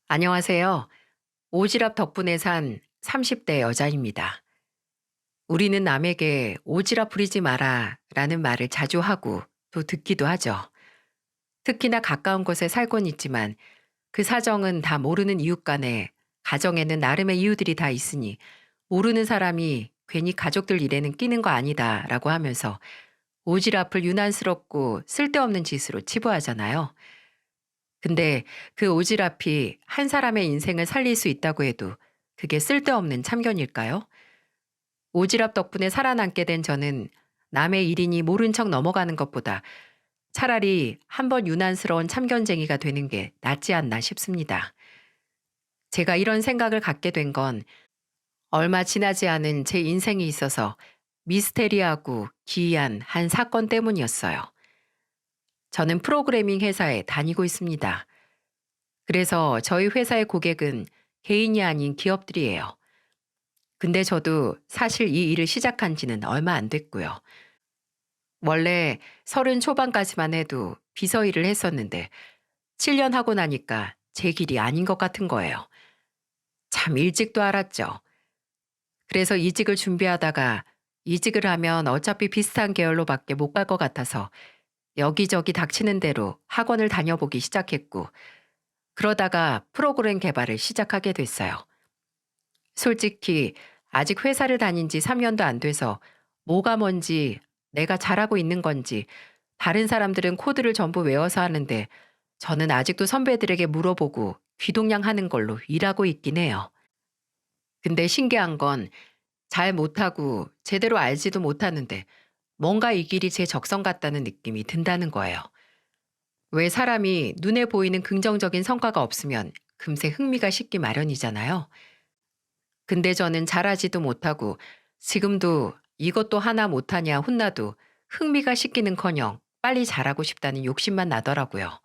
안녕하세요. 오지랖 덕분에 산 30대 여자입니다. 우리는 남에게 오지랖 부리지 마라 라는 말을 자주 하고 또 듣기도 하죠. 특히나 가까운 곳에 살곤 있지만 그 사정은 다 모르는 이웃 간에 가정에는 나름의 이유들이 다 있으니 모르는 사람이 괜히 가족들 일에는 끼는 거 아니다 라고 하면서 오지랖을 유난스럽고 쓸데없는 짓으로 치부하잖아요. 근데 그 오지랖이 한 사람의 인생을 살릴 수 있다고 해도 그게 쓸데없는 참견일까요? 오지랖 덕분에 살아남게 된 저는 남의 일이니 모른 척 넘어가는 것보다 차라리 한번 유난스러운 참견쟁이가 되는 게 낫지 않나 싶습니다. 제가 이런 생각을 갖게 된 건 얼마 지나지 않은 제 인생에 있어서 미스테리하고 기이한 한 사건 때문이었어요. 저는 프로그래밍 회사에 다니고 있습니다. 그래서 저희 회사의 고객은 개인이 아닌 기업들이에요. 근데 저도 사실 이 일을 시작한 지는 얼마 안 됐고요. 원래 30 초반까지만 해도 비서 일을 했었는데 7년 하고 나니까 제 길이 아닌 것 같은 거예요. 참 일찍도 알았죠. 그래서 이직을 준비하다가 이직을 하면 어차피 비슷한 계열로밖에 못 갈 것 같아서 여기저기 닥치는 대로 학원을 다녀보기 시작했고 그러다가 프로그램 개발을 시작하게 됐어요. 솔직히 아직 회사를 다닌 지 3년도 안 돼서 뭐가 뭔지 내가 잘하고 있는 건지 다른 사람들은 코드를 전부 외워서 하는데 저는 아직도 선배들에게 물어보고 귀동냥 하는 걸로 일하고 있긴 해요. 근데 신기한 건 잘 못하고 제대로 알지도 못하는데 뭔가 이 길이 제 적성 같다는 느낌이 든다는 거예요. 왜 사람이 눈에 보이는 긍정적인 성과가 없으면 금세 흥미가 식기 마련이잖아요. 근데 저는 잘하지도 못하고 지금도 이것도 하나 못하냐 혼나도 흥미가 식기는커녕 빨리 잘하고 싶다는 욕심만 나더라고요.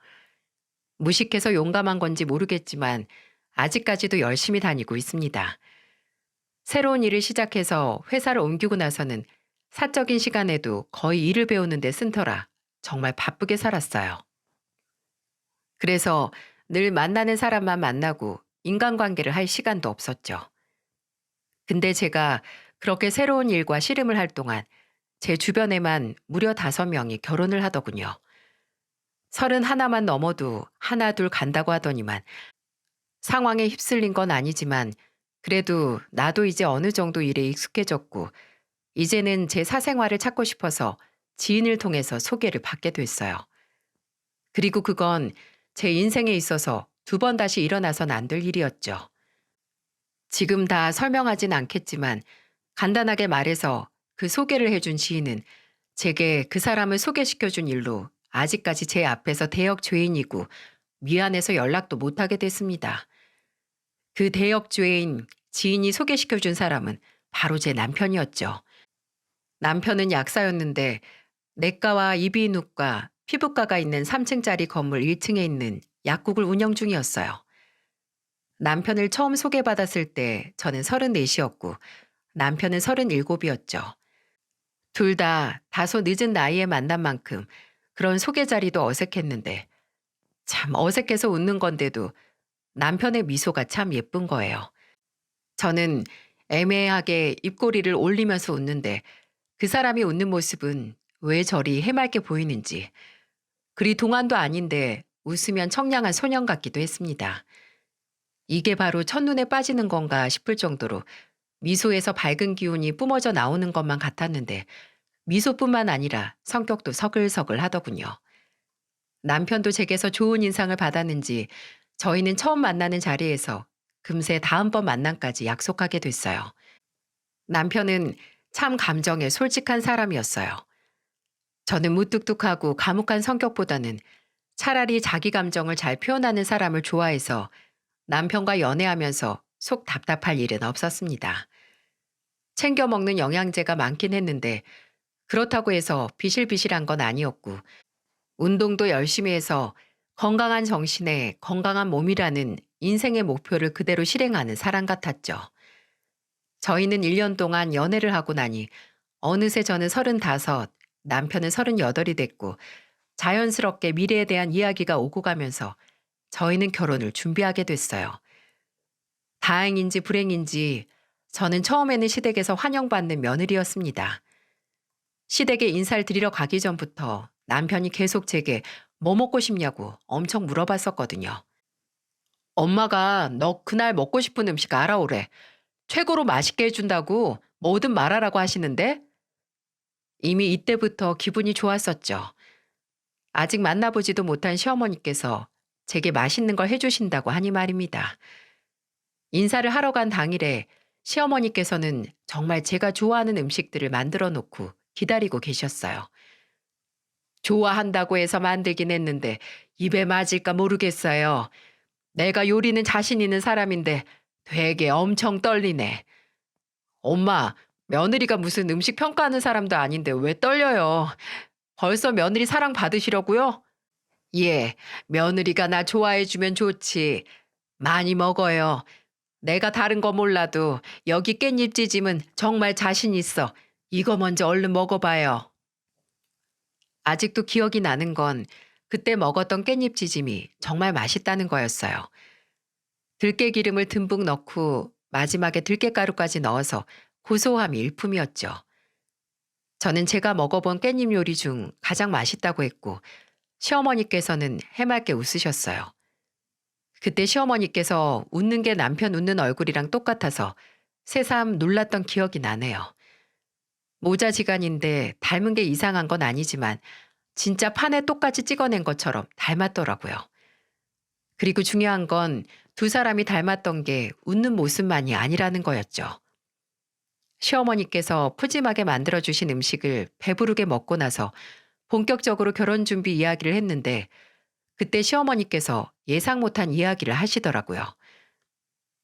무식해서 용감한 건지 모르겠지만 아직까지도 열심히 다니고 있습니다. 새로운 일을 시작해서 회사를 옮기고 나서는 사적인 시간에도 거의 일을 배우는 데 쓴 터라 정말 바쁘게 살았어요. 그래서 늘 만나는 사람만 만나고 인간관계를 할 시간도 없었죠. 근데 제가 그렇게 새로운 일과 씨름을 할 동안 제 주변에만 무려 5명이 결혼을 하더군요. 31만 넘어도 하나 둘 간다고 하더니만 상황에 휩쓸린 건 아니지만 그래도 나도 이제 어느 정도 일에 익숙해졌고 이제는 제 사생활을 찾고 싶어서 지인을 통해서 소개를 받게 됐어요. 그리고 그건 제 인생에 있어서 2번 다시 일어나선 안 될 일이었죠. 지금 다 설명하진 않겠지만 간단하게 말해서 그 소개를 해준 지인은 제게 그 사람을 소개시켜준 일로 아직까지 제 앞에서 대역 죄인이고 미안해서 연락도 못하게 됐습니다. 그 대역 죄인 지인이 소개시켜준 사람은 바로 제 남편이었죠. 남편은 약사였는데 내과와 이비인후과, 피부과가 있는 3층짜리 건물 1층에 있는 약국을 운영 중이었어요. 남편을 처음 소개받았을 때 저는 34이었고 남편은 37이었죠. 둘 다 다소 늦은 나이에 만난 만큼 그런 소개 자리도 어색했는데 참 어색해서 웃는 건데도 남편의 미소가 참 예쁜 거예요. 저는 애매하게 입꼬리를 올리면서 웃는데 그 사람이 웃는 모습은 왜 저리 해맑게 보이는지 그리 동안도 아닌데 웃으면 청량한 소년 같기도 했습니다. 이게 바로 첫눈에 빠지는 건가 싶을 정도로 미소에서 밝은 기운이 뿜어져 나오는 것만 같았는데 미소뿐만 아니라 성격도 서글서글 하더군요. 남편도 제게서 좋은 인상을 받았는지 저희는 처음 만나는 자리에서 금세 다음번 만남까지 약속하게 됐어요. 남편은 참 감정에 솔직한 사람이었어요. 저는 무뚝뚝하고 과묵한 성격보다는 차라리 자기 감정을 잘 표현하는 사람을 좋아해서 남편과 연애하면서 속 답답할 일은 없었습니다. 챙겨 먹는 영양제가 많긴 했는데 그렇다고 해서 비실비실한 건 아니었고 운동도 열심히 해서 건강한 정신에 건강한 몸이라는 인생의 목표를 그대로 실행하는 사람 같았죠. 저희는 1년 동안 연애를 하고 나니 어느새 저는 35, 남편은 38이 됐고 자연스럽게 미래에 대한 이야기가 오고 가면서 저희는 결혼을 준비하게 됐어요. 다행인지 불행인지 저는 처음에는 시댁에서 환영받는 며느리였습니다. 시댁에 인사를 드리러 가기 전부터 남편이 계속 제게 뭐 먹고 싶냐고 엄청 물어봤었거든요. 엄마가 너 그날 먹고 싶은 음식 알아오래. 최고로 맛있게 해준다고 뭐든 말하라고 하시는데 이미 이때부터 기분이 좋았었죠. 아직 만나보지도 못한 시어머니께서 제게 맛있는 걸 해주신다고 하니 말입니다. 인사를 하러 간 당일에 시어머니께서는 정말 제가 좋아하는 음식들을 만들어 놓고 기다리고 계셨어요. 좋아한다고 해서 만들긴 했는데 입에 맞을까 모르겠어요. 내가 요리는 자신 있는 사람인데 되게 엄청 떨리네. 엄마, 며느리가 무슨 음식 평가하는 사람도 아닌데 왜 떨려요? 벌써 며느리 사랑 받으시려고요? 예, 며느리가 나 좋아해주면 좋지. 많이 먹어요. 내가 다른 거 몰라도 여기 깻잎찌짐은 정말 자신 있어. 이거 먼저 얼른 먹어봐요. 아직도 기억이 나는 건 그때 먹었던 깻잎찌짐이 정말 맛있다는 거였어요. 들깨기름을 듬뿍 넣고 마지막에 들깨가루까지 넣어서 고소함이 일품이었죠. 저는 제가 먹어본 깻잎 요리 중 가장 맛있다고 했고 시어머니께서는 해맑게 웃으셨어요. 그때 시어머니께서 웃는 게 남편 웃는 얼굴이랑 똑같아서 새삼 놀랐던 기억이 나네요. 모자지간인데 닮은 게 이상한 건 아니지만 진짜 판에 똑같이 찍어낸 것처럼 닮았더라고요. 그리고 중요한 건 두 사람이 닮았던 게 웃는 모습만이 아니라는 거였죠. 시어머니께서 푸짐하게 만들어주신 음식을 배부르게 먹고 나서 본격적으로 결혼 준비 이야기를 했는데 그때 시어머니께서 예상 못한 이야기를 하시더라고요.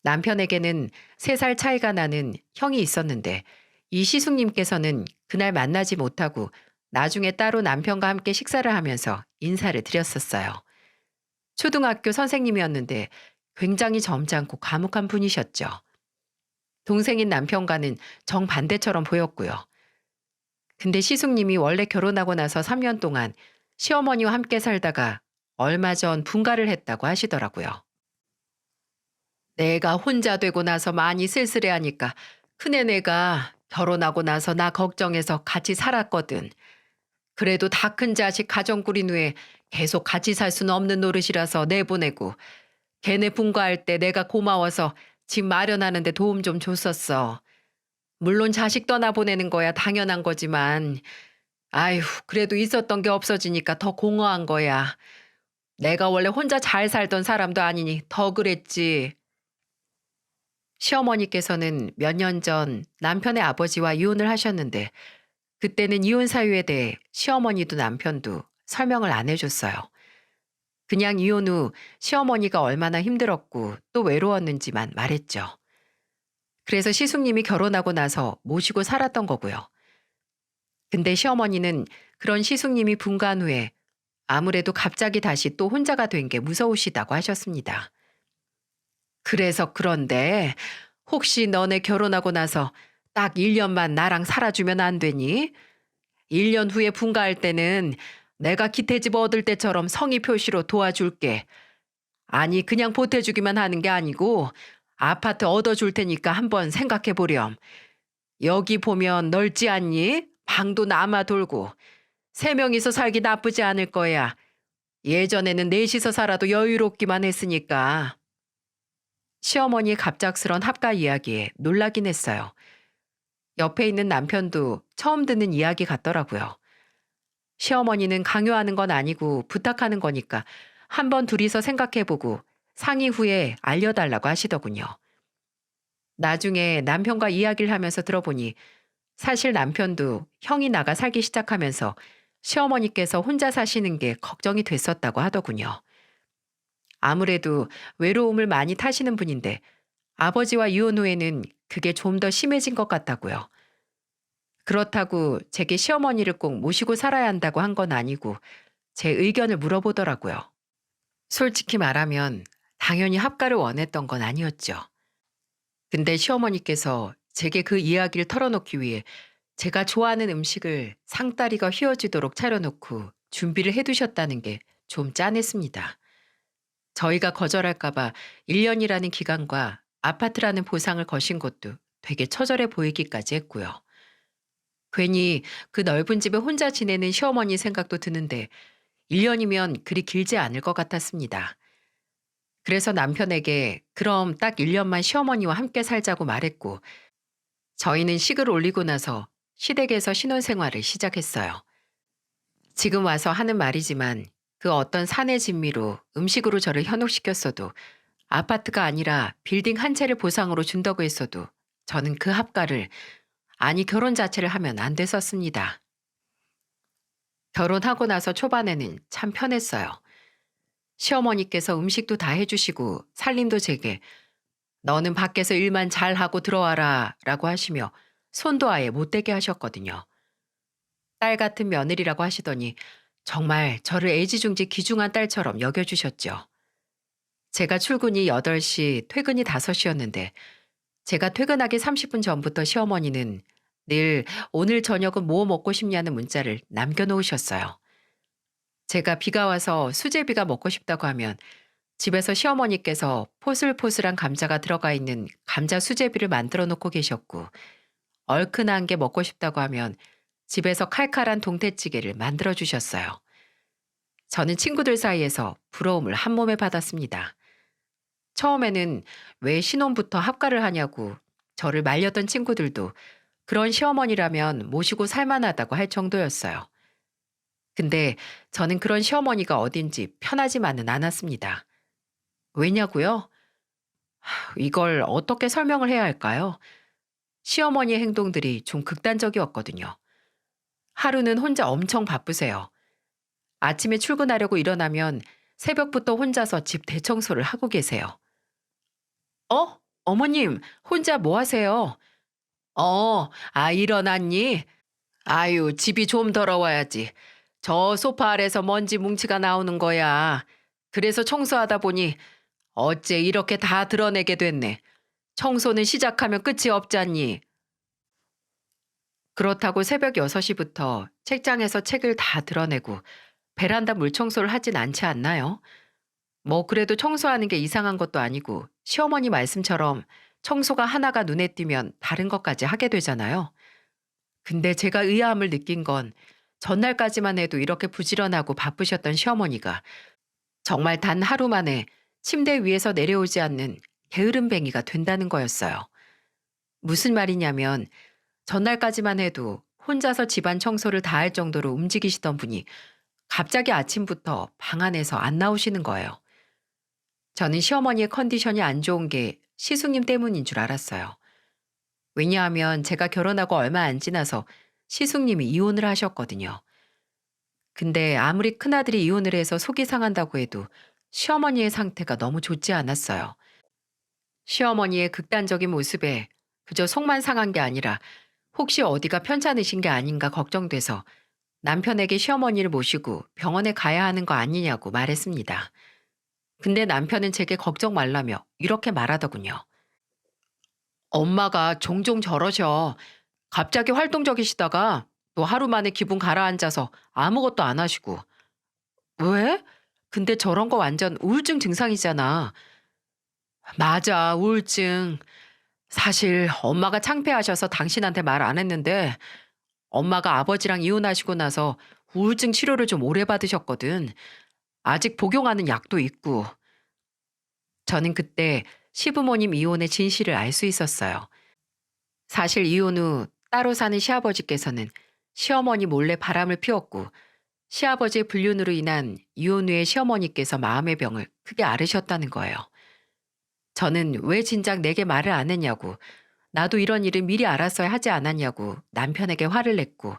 남편에게는 3살 차이가 나는 형이 있었는데 이 시숙님께서는 그날 만나지 못하고 나중에 따로 남편과 함께 식사를 하면서 인사를 드렸었어요. 초등학교 선생님이었는데 굉장히 점잖고 과묵한 분이셨죠. 동생인 남편과는 정반대처럼 보였고요. 근데 시숙님이 원래 결혼하고 나서 3년 동안 시어머니와 함께 살다가 얼마 전 분가를 했다고 하시더라고요. 내가 혼자 되고 나서 많이 쓸쓸해하니까 큰애네가 결혼하고 나서 나 걱정해서 같이 살았거든. 그래도 다 큰 자식 가정 꾸린 후에 계속 같이 살 수는 없는 노릇이라서 내보내고 걔네 분가할 때 내가 고마워서 집 마련하는 데 도움 좀 줬었어. 물론 자식 떠나보내는 거야 당연한 거지만 아휴 그래도 있었던 게 없어지니까 더 공허한 거야. 내가 원래 혼자 잘 살던 사람도 아니니 더 그랬지. 시어머니께서는 몇 년 전 남편의 아버지와 이혼을 하셨는데 그때는 이혼 사유에 대해 시어머니도 남편도 설명을 안 해줬어요. 그냥 이혼 후 시어머니가 얼마나 힘들었고 또 외로웠는지만 말했죠. 그래서 시숙님이 결혼하고 나서 모시고 살았던 거고요. 근데 시어머니는 그런 시숙님이 분가한 후에 아무래도 갑자기 다시 또 혼자가 된 게 무서우시다고 하셨습니다. 그래서 그런데 혹시 너네 결혼하고 나서 딱 1년만 나랑 살아주면 안 되니? 1년 후에 분가할 때는 내가 기태집 얻을 때처럼 성의 표시로 도와줄게. 아니 그냥 보태주기만 하는 게 아니고 아파트 얻어줄 테니까 한번 생각해 보렴. 여기 보면 넓지 않니? 방도 남아 돌고. 3명이서 살기 나쁘지 않을 거야. 예전에는 넷이서 살아도 여유롭기만 했으니까. 시어머니의 갑작스런 합가 이야기에 놀라긴 했어요. 옆에 있는 남편도 처음 듣는 이야기 같더라고요. 시어머니는 강요하는 건 아니고 부탁하는 거니까 한번 둘이서 생각해보고 상의 후에 알려달라고 하시더군요. 나중에 남편과 이야기를 하면서 들어보니 사실 남편도 형이 나가 살기 시작하면서 시어머니께서 혼자 사시는 게 걱정이 됐었다고 하더군요. 아무래도 외로움을 많이 타시는 분인데 아버지와 이혼 후에는 그게 좀 더 심해진 것 같다고요. 그렇다고 제게 시어머니를 꼭 모시고 살아야 한다고 한 건 아니고 제 의견을 물어보더라고요. 솔직히 말하면 당연히 합가를 원했던 건 아니었죠. 근데 시어머니께서 제게 그 이야기를 털어놓기 위해 제가 좋아하는 음식을 상다리가 휘어지도록 차려놓고 준비를 해두셨다는 게 좀 짠했습니다. 저희가 거절할까 봐 1년이라는 기간과 아파트라는 보상을 거신 것도 되게 처절해 보이기까지 했고요. 괜히 그 넓은 집에 혼자 지내는 시어머니 생각도 드는데 1년이면 그리 길지 않을 것 같았습니다. 그래서 남편에게 그럼 딱 1년만 시어머니와 함께 살자고 말했고 저희는 식을 올리고 나서 시댁에서 신혼생활을 시작했어요. 지금 와서 하는 말이지만 그 어떤 사내 진미로 음식으로 저를 현혹시켰어도 아파트가 아니라 빌딩 한 채를 보상으로 준다고 했어도 저는 그 합가를 아니 결혼 자체를 하면 안 됐었습니다. 결혼하고 나서 초반에는 참 편했어요. 시어머니께서 음식도 다 해주시고 살림도 제게 너는 밖에서 일만 잘하고 들어와라 라고 하시며 손도 아예 못 대게 하셨거든요. 딸 같은 며느리라고 하시더니 정말 저를 애지중지 귀중한 딸처럼 여겨주셨죠. 제가 출근이 8시, 퇴근이 5시였는데 제가 퇴근하기 30분 전부터 시어머니는 늘 오늘 저녁은 뭐 먹고 싶냐는 문자를 남겨놓으셨어요. 제가 비가 와서 수제비가 먹고 싶다고 하면 집에서 시어머니께서 포슬포슬한 감자가 들어가 있는 감자 수제비를 만들어 놓고 계셨고 얼큰한 게 먹고 싶다고 하면 집에서 칼칼한 동태찌개를 만들어 주셨어요. 저는 친구들 사이에서 부러움을 한 몸에 받았습니다. 처음에는 왜 신혼부터 합가를 하냐고 저를 말렸던 친구들도 그런 시어머니라면 모시고 살만하다고 할 정도였어요. 근데 저는 그런 시어머니가 어딘지 편하지만은 않았습니다. 왜냐고요? 이걸 어떻게 설명을 해야 할까요? 시어머니의 행동들이 좀 극단적이었거든요. 하루는 혼자 엄청 바쁘세요. 아침에 출근하려고 일어나면 새벽부터 혼자서 집 대청소를 하고 계세요. 어? 어머님, 혼자 뭐 하세요? 일어났니? 아유, 집이 좀 더러워야지. 저 소파 아래서 먼지 뭉치가 나오는 거야. 그래서 청소하다 보니 어째 이렇게 다 드러내게 됐네. 청소는 시작하면 끝이 없잖니. 그렇다고 새벽 6시부터 책장에서 책을 다 드러내고 베란다 물청소를 하진 않지 않나요? 뭐 그래도 청소하는 게 이상한 것도 아니고 시어머니 말씀처럼 청소가 하나가 눈에 띄면 다른 것까지 하게 되잖아요. 근데 제가 의아함을 느낀 건 전날까지만 해도 이렇게 부지런하고 바쁘셨던 시어머니가 정말 단 하루 만에 침대 위에서 내려오지 않는 게으름뱅이가 된다는 거였어요. 무슨 말이냐면 전날까지만 해도 혼자서 집안 청소를 다 할 정도로 움직이시던 분이 갑자기 아침부터 방 안에서 안 나오시는 거예요. 저는 시어머니의 컨디션이 안 좋은 게 시숙님 때문인 줄 알았어요. 왜냐하면 제가 결혼하고 얼마 안 지나서 시숙님이 이혼을 하셨거든요. 근데 아무리 큰아들이 이혼을 해서 속이 상한다고 해도 시어머니의 상태가 너무 좋지 않았어요. 시어머니의 극단적인 모습에 그저 속만 상한 게 아니라 혹시 어디가 편찮으신 게 아닌가 걱정돼서 남편에게 시어머니를 모시고 병원에 가야 하는 거 아니냐고 말했습니다. 근데 남편은 제게 걱정 말라며 이렇게 말하더군요. 엄마가 종종 저러셔. 갑자기 활동적이시다가 또 하루 만에 기분 가라앉아서 아무것도 안 하시고. 왜? 근데 저런 거 완전 우울증 증상이잖아. 맞아, 우울증. 사실 엄마가 창피하셔서 당신한테 말 안 했는데 엄마가 아버지랑 이혼하시고 나서 우울증 치료를 좀 오래 받으셨거든. 아직 복용하는 약도 있고. 저는 그때 시부모님 이혼의 진실을 알 수 있었어요. 사실 이혼 후 따로 사는 시아버지께서는 시어머니 몰래 바람을 피웠고 시아버지의 불륜으로 인한 이혼 후에 시어머니께서 마음의 병을 크게 앓으셨다는 거예요. 저는 왜 진작 내게 말을 안 했냐고 나도 이런 일을 미리 알았어야 하지 않았냐고 남편에게 화를 냈고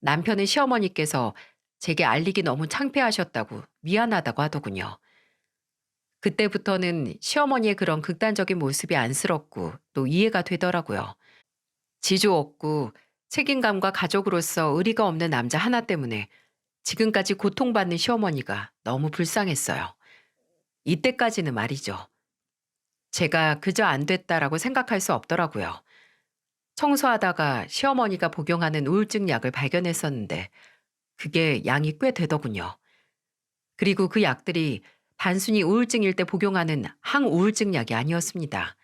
남편은 시어머니께서 제게 알리기 너무 창피하셨다고 미안하다고 하더군요. 그때부터는 시어머니의 그런 극단적인 모습이 안쓰럽고 또 이해가 되더라고요. 지조 없고 책임감과 가족으로서 의리가 없는 남자 하나 때문에 지금까지 고통받는 시어머니가 너무 불쌍했어요. 이때까지는 말이죠. 제가 그저 안 됐다라고 생각할 수 없더라고요. 청소하다가 시어머니가 복용하는 우울증 약을 발견했었는데 그게 양이 꽤 되더군요. 그리고 그 약들이 단순히 우울증일 때 복용하는 항우울증 약이 아니었습니다.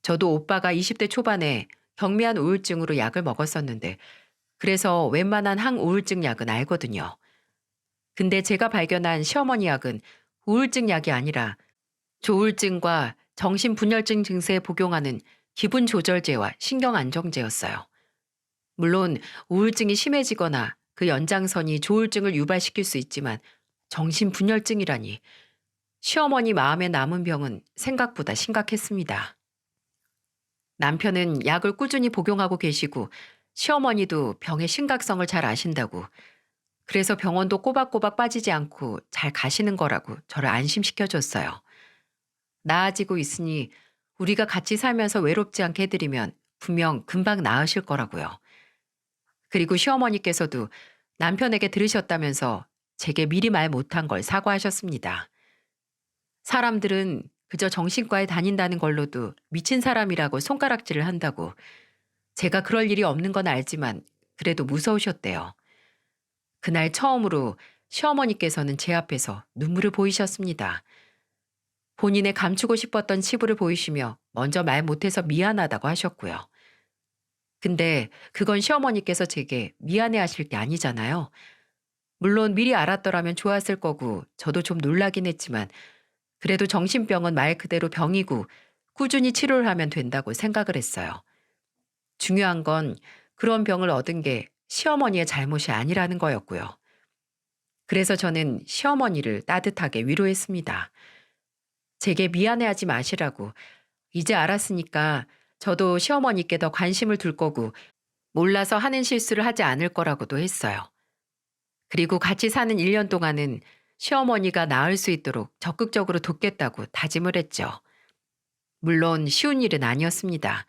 저도 오빠가 20대 초반에 경미한 우울증으로 약을 먹었었는데 그래서 웬만한 항우울증 약은 알거든요. 근데 제가 발견한 시어머니 약은 우울증 약이 아니라 조울증과 정신분열증 증세에 복용하는 기분 조절제와 신경 안정제였어요. 물론 우울증이 심해지거나 그 연장선이 조울증을 유발시킬 수 있지만 정신분열증이라니 시어머니 마음에 남은 병은 생각보다 심각했습니다. 남편은 약을 꾸준히 복용하고 계시고 시어머니도 병의 심각성을 잘 아신다고 그래서 병원도 꼬박꼬박 빠지지 않고 잘 가시는 거라고 저를 안심시켜줬어요. 나아지고 있으니 우리가 같이 살면서 외롭지 않게 해드리면 분명 금방 나으실 거라고요. 그리고 시어머니께서도 남편에게 들으셨다면서 제게 미리 말 못한 걸 사과하셨습니다. 사람들은 그저 정신과에 다닌다는 걸로도 미친 사람이라고 손가락질을 한다고 제가 그럴 일이 없는 건 알지만 그래도 무서우셨대요. 그날 처음으로 시어머니께서는 제 앞에서 눈물을 보이셨습니다. 본인의 감추고 싶었던 치부를 보이시며 먼저 말 못해서 미안하다고 하셨고요. 근데 그건 시어머니께서 제게 미안해 하실 게 아니잖아요. 물론 미리 알았더라면 좋았을 거고 저도 좀 놀라긴 했지만 그래도 정신병은 말 그대로 병이고 꾸준히 치료를 하면 된다고 생각을 했어요. 중요한 건 그런 병을 얻은 게 시어머니의 잘못이 아니라는 거였고요. 그래서 저는 시어머니를 따뜻하게 위로했습니다. 제게 미안해하지 마시라고. 이제 알았으니까 저도 시어머니께 더 관심을 둘 거고 몰라서 하는 실수를 하지 않을 거라고도 했어요. 그리고 같이 사는 1년 동안은 시어머니가 나을 수 있도록 적극적으로 돕겠다고 다짐을 했죠. 물론 쉬운 일은 아니었습니다.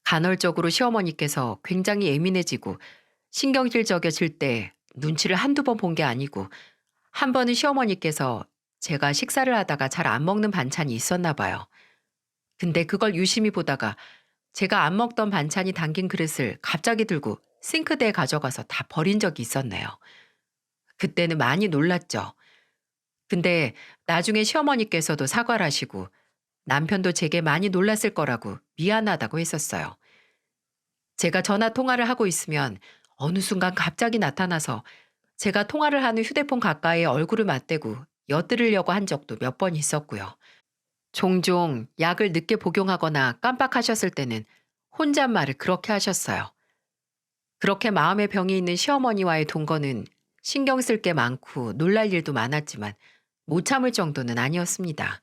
간헐적으로 시어머니께서 굉장히 예민해지고 신경질적이어질 때 눈치를 한두 번 본 게 아니고 한 번은 시어머니께서 제가 식사를 하다가 잘 안 먹는 반찬이 있었나 봐요. 근데 그걸 유심히 보다가 제가 안 먹던 반찬이 담긴 그릇을 갑자기 들고 싱크대에 가져가서 다 버린 적이 있었네요. 그때는 많이 놀랐죠. 근데 나중에 시어머니께서도 사과를 하시고 남편도 제게 많이 놀랐을 거라고 미안하다고 했었어요. 제가 전화 통화를 하고 있으면 어느 순간 갑자기 나타나서 제가 통화를 하는 휴대폰 가까이에 얼굴을 맞대고 엿들으려고 한 적도 몇 번 있었고요. 종종 약을 늦게 복용하거나 깜빡하셨을 때는 혼잣말을 그렇게 하셨어요. 그렇게 마음의 병이 있는 시어머니와의 동거는 신경 쓸 게 많고 놀랄 일도 많았지만 못 참을 정도는 아니었습니다.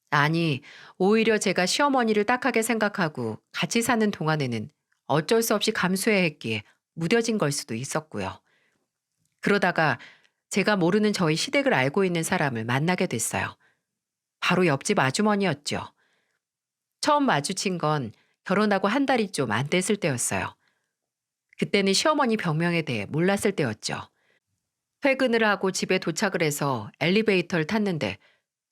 아니, 오히려 제가 시어머니를 딱하게 생각하고 같이 사는 동안에는 어쩔 수 없이 감수해야 했기에 무뎌진 걸 수도 있었고요. 그러다가 제가 모르는 저희 시댁을 알고 있는 사람을 만나게 됐어요. 바로 옆집 아주머니였죠. 처음 마주친 건 결혼하고 한 달이 좀 안 됐을 때였어요. 그때는 시어머니 병명에 대해 몰랐을 때였죠. 퇴근을 하고 집에 도착을 해서 엘리베이터를 탔는데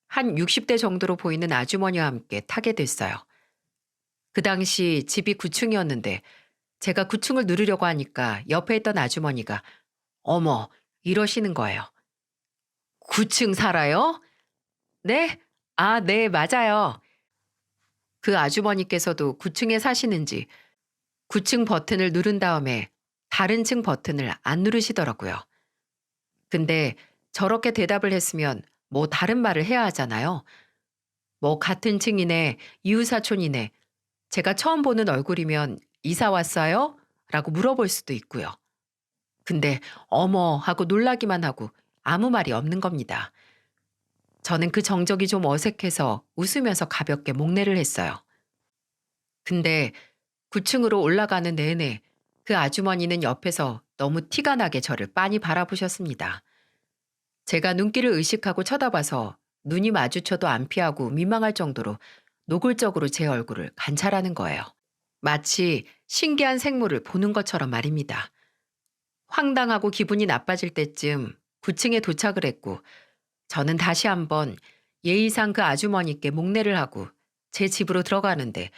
한 60대 정도로 보이는 아주머니와 함께 타게 됐어요. 그 당시 집이 9층이었는데 제가 9층을 누르려고 하니까 옆에 있던 아주머니가 어머 이러시는 거예요. 9층 살아요? 네? 아, 네, 맞아요. 그 아주머니께서도 9층에 사시는지 9층 버튼을 누른 다음에 다른 층 버튼을 안 누르시더라고요. 근데 저렇게 대답을 했으면 뭐 다른 말을 해야 하잖아요. 뭐 같은 층이네, 이웃사촌이네, 제가 처음 보는 얼굴이면 이사 왔어요? 라고 물어볼 수도 있고요. 근데 어머 하고 놀라기만 하고 아무 말이 없는 겁니다. 저는 그 정적이 좀 어색해서 웃으면서 가볍게 목례를 했어요. 근데 9층으로 올라가는 내내 그 아주머니는 옆에서 너무 티가 나게 저를 빤히 바라보셨습니다. 제가 눈길을 의식하고 쳐다봐서 눈이 마주쳐도 안 피하고 민망할 정도로 노골적으로 제 얼굴을 관찰하는 거예요. 마치 신기한 생물을 보는 것처럼 말입니다. 황당하고 기분이 나빠질 때쯤 9층에 도착을 했고 저는 다시 한번 예의상 그 아주머니께 목례를 하고 제 집으로 들어가는데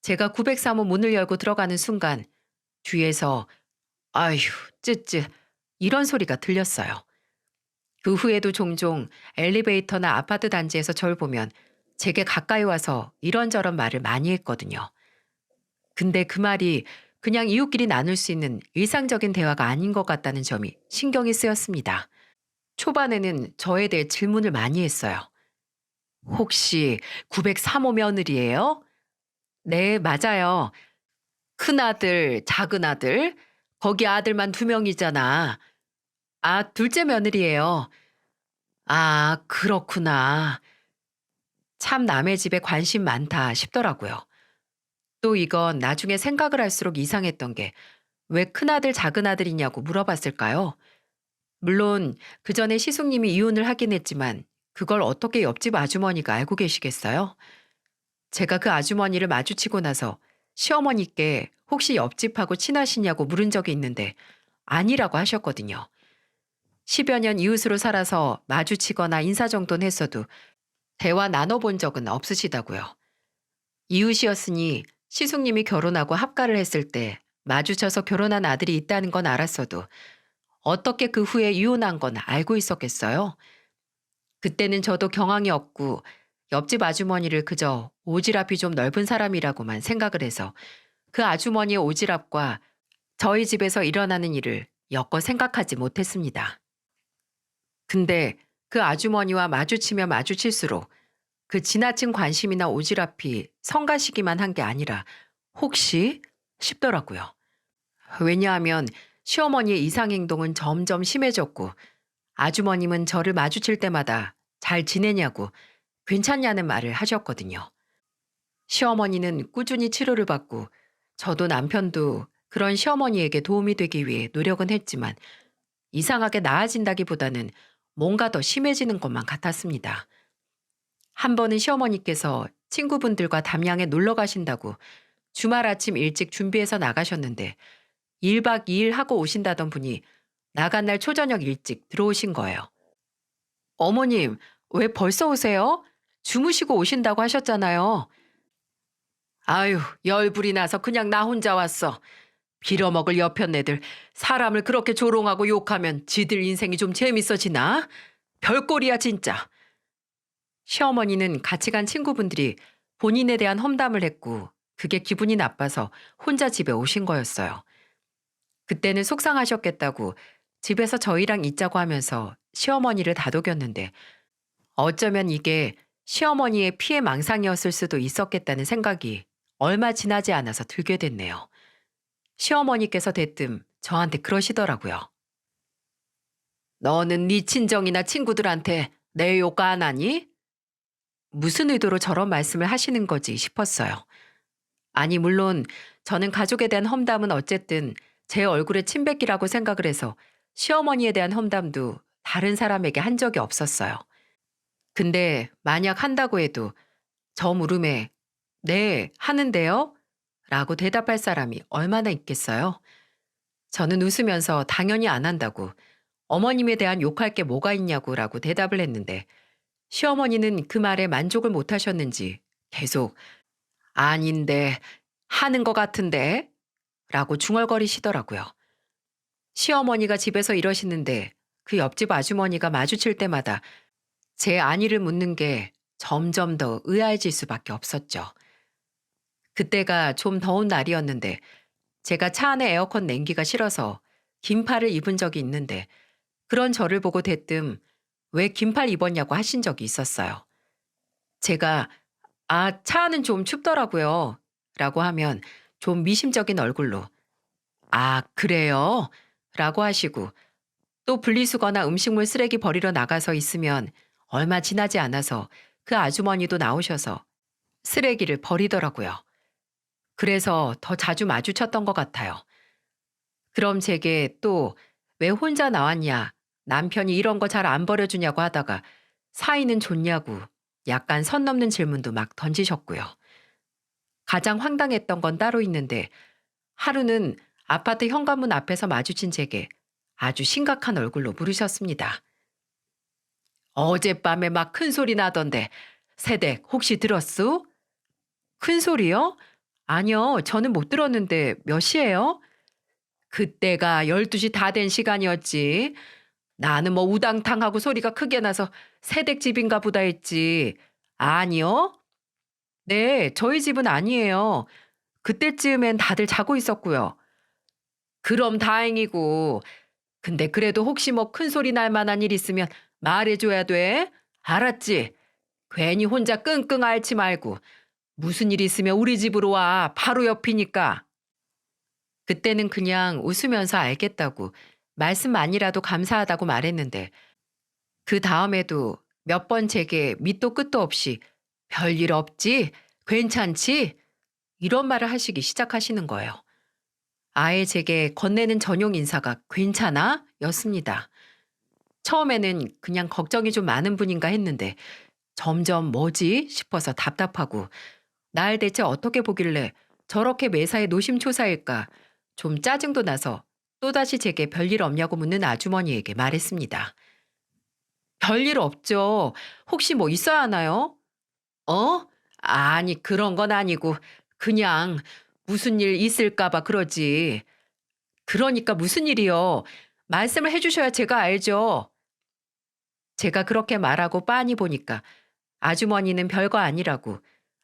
제가 903호 문을 열고 들어가는 순간 뒤에서 아휴 쯔쯔 이런 소리가 들렸어요. 그 후에도 종종 엘리베이터나 아파트 단지에서 절 보면 제게 가까이 와서 이런저런 말을 많이 했거든요. 근데 그 말이 그냥 이웃끼리 나눌 수 있는 일상적인 대화가 아닌 것 같다는 점이 신경이 쓰였습니다. 초반에는 저에 대해 질문을 많이 했어요. 혹시 903호 며느리예요? 네, 맞아요. 큰아들, 작은아들, 거기 아들만 두 명이잖아. 아, 둘째 며느리예요. 아, 그렇구나. 참 남의 집에 관심 많다 싶더라고요. 또 이건 나중에 생각을 할수록 이상했던 게 왜 큰아들, 작은아들이냐고 물어봤을까요? 물론 그 전에 시숙님이 이혼을 하긴 했지만 그걸 어떻게 옆집 아주머니가 알고 계시겠어요? 제가 그 아주머니를 마주치고 나서 시어머니께 혹시 옆집하고 친하시냐고 물은 적이 있는데 아니라고 하셨거든요. 10여 년 이웃으로 살아서 마주치거나 인사 정도는 했어도 대화 나눠본 적은 없으시다고요. 이웃이었으니 시숙님이 결혼하고 합가를 했을 때 마주쳐서 결혼한 아들이 있다는 건 알았어도 어떻게 그 후에 이혼한 건 알고 있었겠어요? 그때는 저도 경황이 없고 옆집 아주머니를 그저 오지랖이 좀 넓은 사람이라고만 생각을 해서 그 아주머니의 오지랖과 저희 집에서 일어나는 일을 엮어 생각하지 못했습니다. 근데 그 아주머니와 마주치면 마주칠수록 그 지나친 관심이나 오지랖이 성가시기만 한 게 아니라 혹시 싶더라고요. 왜냐하면 시어머니의 이상행동은 점점 심해졌고 아주머님은 저를 마주칠 때마다 잘 지내냐고 괜찮냐는 말을 하셨거든요. 시어머니는 꾸준히 치료를 받고 저도 남편도 그런 시어머니에게 도움이 되기 위해 노력은 했지만 이상하게 나아진다기보다는 뭔가 더 심해지는 것만 같았습니다. 한 번은 시어머니께서 친구분들과 담양에 놀러 가신다고 주말 아침 일찍 준비해서 나가셨는데 1박 2일 하고 오신다던 분이 나간 날 초저녁 일찍 들어오신 거예요. 어머님, 왜 벌써 오세요? 주무시고 오신다고 하셨잖아요. 아유, 열불이 나서 그냥 나 혼자 왔어. 빌어먹을 여편네들 사람을 그렇게 조롱하고 욕하면 지들 인생이 좀 재밌어지나? 별꼴이야 진짜. 시어머니는 같이 간 친구분들이 본인에 대한 험담을 했고 그게 기분이 나빠서 혼자 집에 오신 거였어요. 그때는 속상하셨겠다고 집에서 저희랑 있자고 하면서 시어머니를 다독였는데 어쩌면 이게 시어머니의 피해 망상이었을 수도 있었겠다는 생각이 얼마 지나지 않아서 들게 됐네요. 시어머니께서 대뜸 저한테 그러시더라고요. 너는 네 친정이나 친구들한테 내 욕 안 하니? 무슨 의도로 저런 말씀을 하시는 거지 싶었어요. 아니, 물론 저는 가족에 대한 험담은 어쨌든 제 얼굴에 침 뱉기라고 생각을 해서 시어머니에 대한 험담도 다른 사람에게 한 적이 없었어요. 근데 만약 한다고 해도 저 물음에 네, 하는데요? 라고 대답할 사람이 얼마나 있겠어요? 저는 웃으면서 당연히 안 한다고 어머님에 대한 욕할 게 뭐가 있냐고 라고 대답을 했는데 시어머니는 그 말에 만족을 못 하셨는지 계속 아닌데 하는 것 같은데 라고 중얼거리시더라고요. 시어머니가 집에서 이러시는데 그 옆집 아주머니가 마주칠 때마다 제 안위를 묻는 게 점점 더 의아해질 수밖에 없었죠. 그때가 좀 더운 날이었는데 제가 차 안에 에어컨 냉기가 싫어서 긴팔을 입은 적이 있는데 그런 저를 보고 대뜸 왜 긴팔 입었냐고 하신 적이 있었어요. 제가 아, 차 안은 좀 춥더라고요. 라고 하면 좀 미심적인 얼굴로 아, 그래요? 라고 하시고 또 분리수거나 음식물 쓰레기 버리러 나가서 있으면 얼마 지나지 않아서 그 아주머니도 나오셔서 쓰레기를 버리더라고요. 그래서 더 자주 마주쳤던 것 같아요. 그럼 제게 또 왜 혼자 나왔냐, 남편이 이런 거 잘 안 버려주냐고 하다가 사이는 좋냐고 약간 선 넘는 질문도 막 던지셨고요. 가장 황당했던 건 따로 있는데 하루는 아파트 현관문 앞에서 마주친 제게 아주 심각한 얼굴로 물으셨습니다. 어젯밤에 막 큰 소리 나던데 세댁 혹시 들었소? 큰 소리요? 아니요, 저는 못 들었는데 몇 시예요? 그때가 12시 다 된 시간이었지. 나는 뭐 우당탕하고 소리가 크게 나서 새댁집인가 보다 했지. 아니요? 네, 저희 집은 아니에요. 그때쯤엔 다들 자고 있었고요. 그럼 다행이고. 근데 그래도 혹시 뭐 큰 소리 날 만한 일 있으면 말해줘야 돼. 알았지? 괜히 혼자 끙끙 앓지 말고. 무슨 일 있으면 우리 집으로 와. 바로 옆이니까. 그때는 그냥 웃으면서 알겠다고 말씀만이라도 감사하다고 말했는데 그 다음에도 몇 번 제게 밑도 끝도 없이 별일 없지? 괜찮지? 이런 말을 하시기 시작하시는 거예요. 아예 제게 건네는 전용 인사가 괜찮아? 였습니다. 처음에는 그냥 걱정이 좀 많은 분인가 했는데 점점 뭐지? 싶어서 답답하고 날 대체 어떻게 보길래 저렇게 매사에 노심초사일까 좀 짜증도 나서 또다시 제게 별일 없냐고 묻는 아주머니에게 말했습니다. 별일 없죠. 혹시 뭐 있어야 하나요? 어? 아니, 그런 건 아니고 그냥 무슨 일 있을까 봐 그러지. 그러니까 무슨 일이요? 말씀을 해 주셔야 제가 알죠. 제가 그렇게 말하고 빤히 보니까 아주머니는 별거 아니라고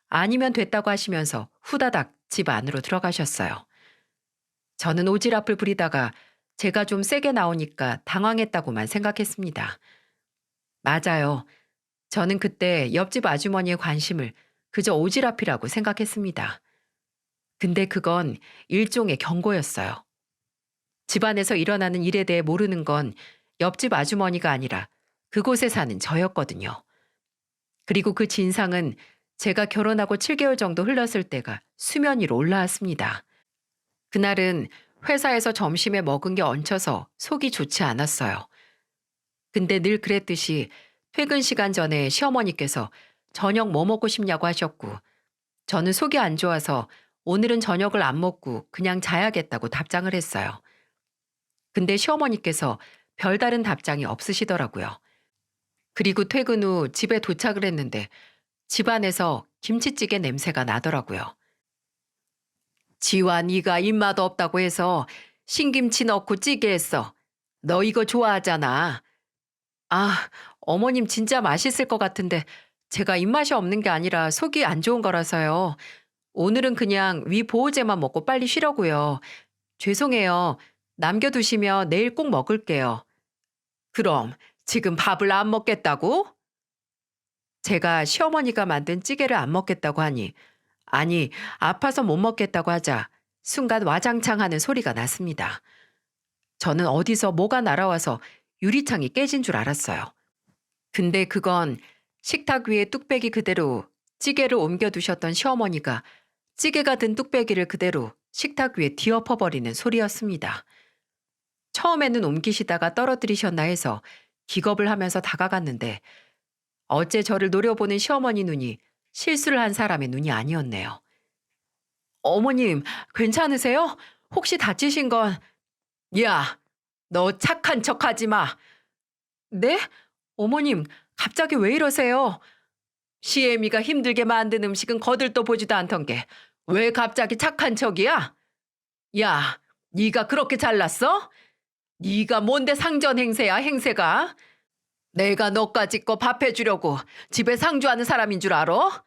아니면 됐다고 하시면서 후다닥 집 안으로 들어가셨어요. 저는 오지랖을 부리다가 제가 좀 세게 나오니까 당황했다고만 생각했습니다. 맞아요. 저는 그때 옆집 아주머니의 관심을 그저 오지랖이라고 생각했습니다. 근데 그건 일종의 경고였어요. 집안에서 일어나는 일에 대해 모르는 건 옆집 아주머니가 아니라 그곳에 사는 저였거든요. 그리고 그 진상은 제가 결혼하고 7개월 정도 흘렀을 때가 수면 위로 올라왔습니다. 그날은 회사에서 점심에 먹은 게 얹혀서 속이 좋지 않았어요. 근데 늘 그랬듯이 퇴근 시간 전에 시어머니께서 저녁 뭐 먹고 싶냐고 하셨고 저는 속이 안 좋아서 오늘은 저녁을 안 먹고 그냥 자야겠다고 답장을 했어요. 근데 시어머니께서 별다른 답장이 없으시더라고요. 그리고 퇴근 후 집에 도착을 했는데 집안에서 김치찌개 냄새가 나더라고요. 지와 네가 입맛 없다고 해서 신김치 넣고 찌개 했어. 너 이거 좋아하잖아. 아, 어머님 진짜 맛있을 것 같은데 제가 입맛이 없는 게 아니라 속이 안 좋은 거라서요. 오늘은 그냥 위 보호제만 먹고 빨리 쉬려고요. 죄송해요. 남겨두시면 내일 꼭 먹을게요. 그럼 지금 밥을 안 먹겠다고? 제가 시어머니가 만든 찌개를 안 먹겠다고 하니 아니 아파서 못 먹겠다고 하자 순간 와장창 하는 소리가 났습니다. 저는 어디서 뭐가 날아와서 유리창이 깨진 줄 알았어요. 근데 그건 식탁 위에 뚝배기 그대로 찌개를 옮겨두셨던 시어머니가 찌개가 든 뚝배기를 그대로 식탁 위에 뒤엎어버리는 소리였습니다. 처음에는 옮기시다가 떨어뜨리셨나 해서 기겁을 하면서 다가갔는데 어째 저를 노려보는 시어머니 눈이 실수를 한 사람의 눈이 아니었네요. 어머님, 괜찮으세요? 혹시 다치신 건... 야, 너 착한 척 하지 마. 네? 어머님, 갑자기 왜 이러세요? 시애미가 힘들게 만든 음식은 거들떠 보지도 않던 게 왜 갑자기 착한 척이야? 야, 네가 그렇게 잘났어? 네가 뭔데 상전 행세야, 행세가? 내가 너까지 거 밥 해주려고 집에 상주하는 사람인 줄 알아?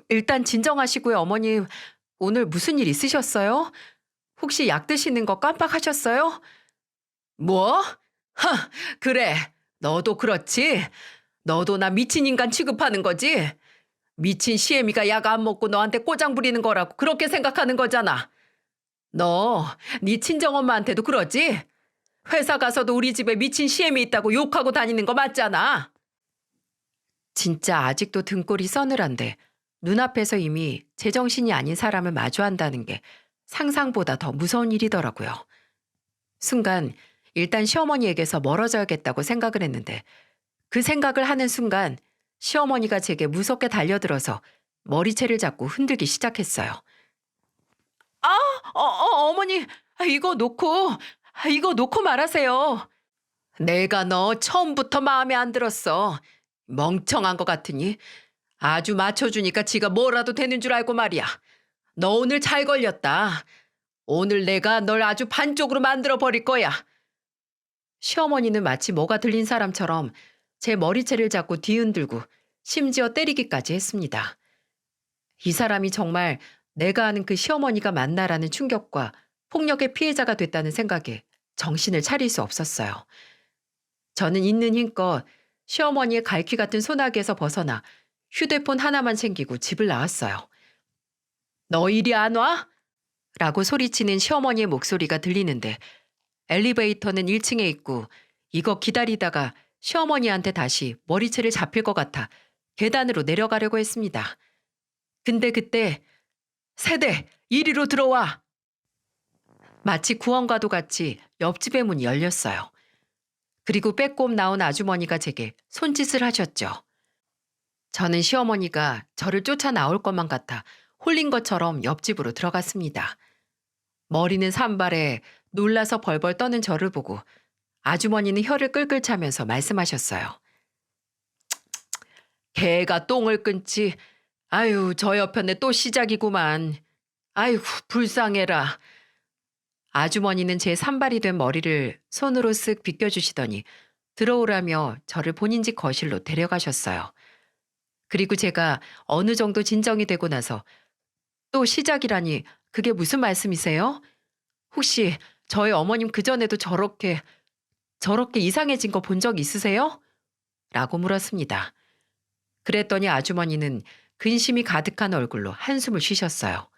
일단 진정하시고요, 어머님. 오늘 무슨 일 있으셨어요? 혹시 약 드시는 거 깜빡하셨어요? 뭐? 하, 그래. 너도 그렇지? 너도 나 미친 인간 취급하는 거지? 미친 시애미가 약 안 먹고 너한테 꼬장 부리는 거라고 그렇게 생각하는 거잖아. 너, 네 친정엄마한테도 그러지? 회사 가서도 우리 집에 미친 시애미 있다고 욕하고 다니는 거 맞잖아. 진짜 아직도 등골이 서늘한데 눈앞에서 이미 제정신이 아닌 사람을 마주한다는 게 상상보다 더 무서운 일이더라고요. 순간 일단 시어머니에게서 멀어져야겠다고 생각을 했는데 그 생각을 하는 순간 시어머니가 제게 무섭게 달려들어서 머리채를 잡고 흔들기 시작했어요. 아, 어머니, 이거 놓고 말하세요. 내가 너 처음부터 마음에 안 들었어. 멍청한 것 같으니 아주 맞춰주니까 지가 뭐라도 되는 줄 알고 말이야. 너 오늘 잘 걸렸다. 오늘 내가 널 아주 반쪽으로 만들어 버릴 거야. 시어머니는 마치 뭐가 들린 사람처럼 제 머리채를 잡고 뒤흔들고 심지어 때리기까지 했습니다. 이 사람이 정말 내가 아는 그 시어머니가 맞나라는 충격과 폭력의 피해자가 됐다는 생각에 정신을 차릴 수 없었어요. 저는 있는 힘껏 시어머니의 갈퀴 같은 소나기에서 벗어나 휴대폰 하나만 챙기고 집을 나왔어요. 너 이리 안 와? 라고 소리치는 시어머니의 목소리가 들리는데 엘리베이터는 1층에 있고 이거 기다리다가 시어머니한테 다시 머리채를 잡힐 것 같아 계단으로 내려가려고 했습니다. 근데 그때 세대 이리로 들어와. 마치 구원과도 같이 옆집의 문이 열렸어요. 그리고 빼꼼 나온 아주머니가 제게 손짓을 하셨죠. 저는 시어머니가 저를 쫓아 나올 것만 같아 홀린 것처럼 옆집으로 들어갔습니다. 머리는 산발에 놀라서 벌벌 떠는 저를 보고 아주머니는 혀를 끌끌 차면서 말씀하셨어요. 개가 똥을 끊지. 아유, 저 옆편에 또 시작이구만. 아이고, 불쌍해라. 아주머니는 제 산발이 된 머리를 손으로 쓱 빗겨주시더니 들어오라며 저를 본인 집 거실로 데려가셨어요. 그리고 제가 어느 정도 진정이 되고 나서 또 시작이라니 그게 무슨 말씀이세요? 혹시 저희 어머님 그전에도 저렇게 이상해진 거 본 적 있으세요? 라고 물었습니다. 그랬더니 아주머니는 근심이 가득한 얼굴로 한숨을 쉬셨어요.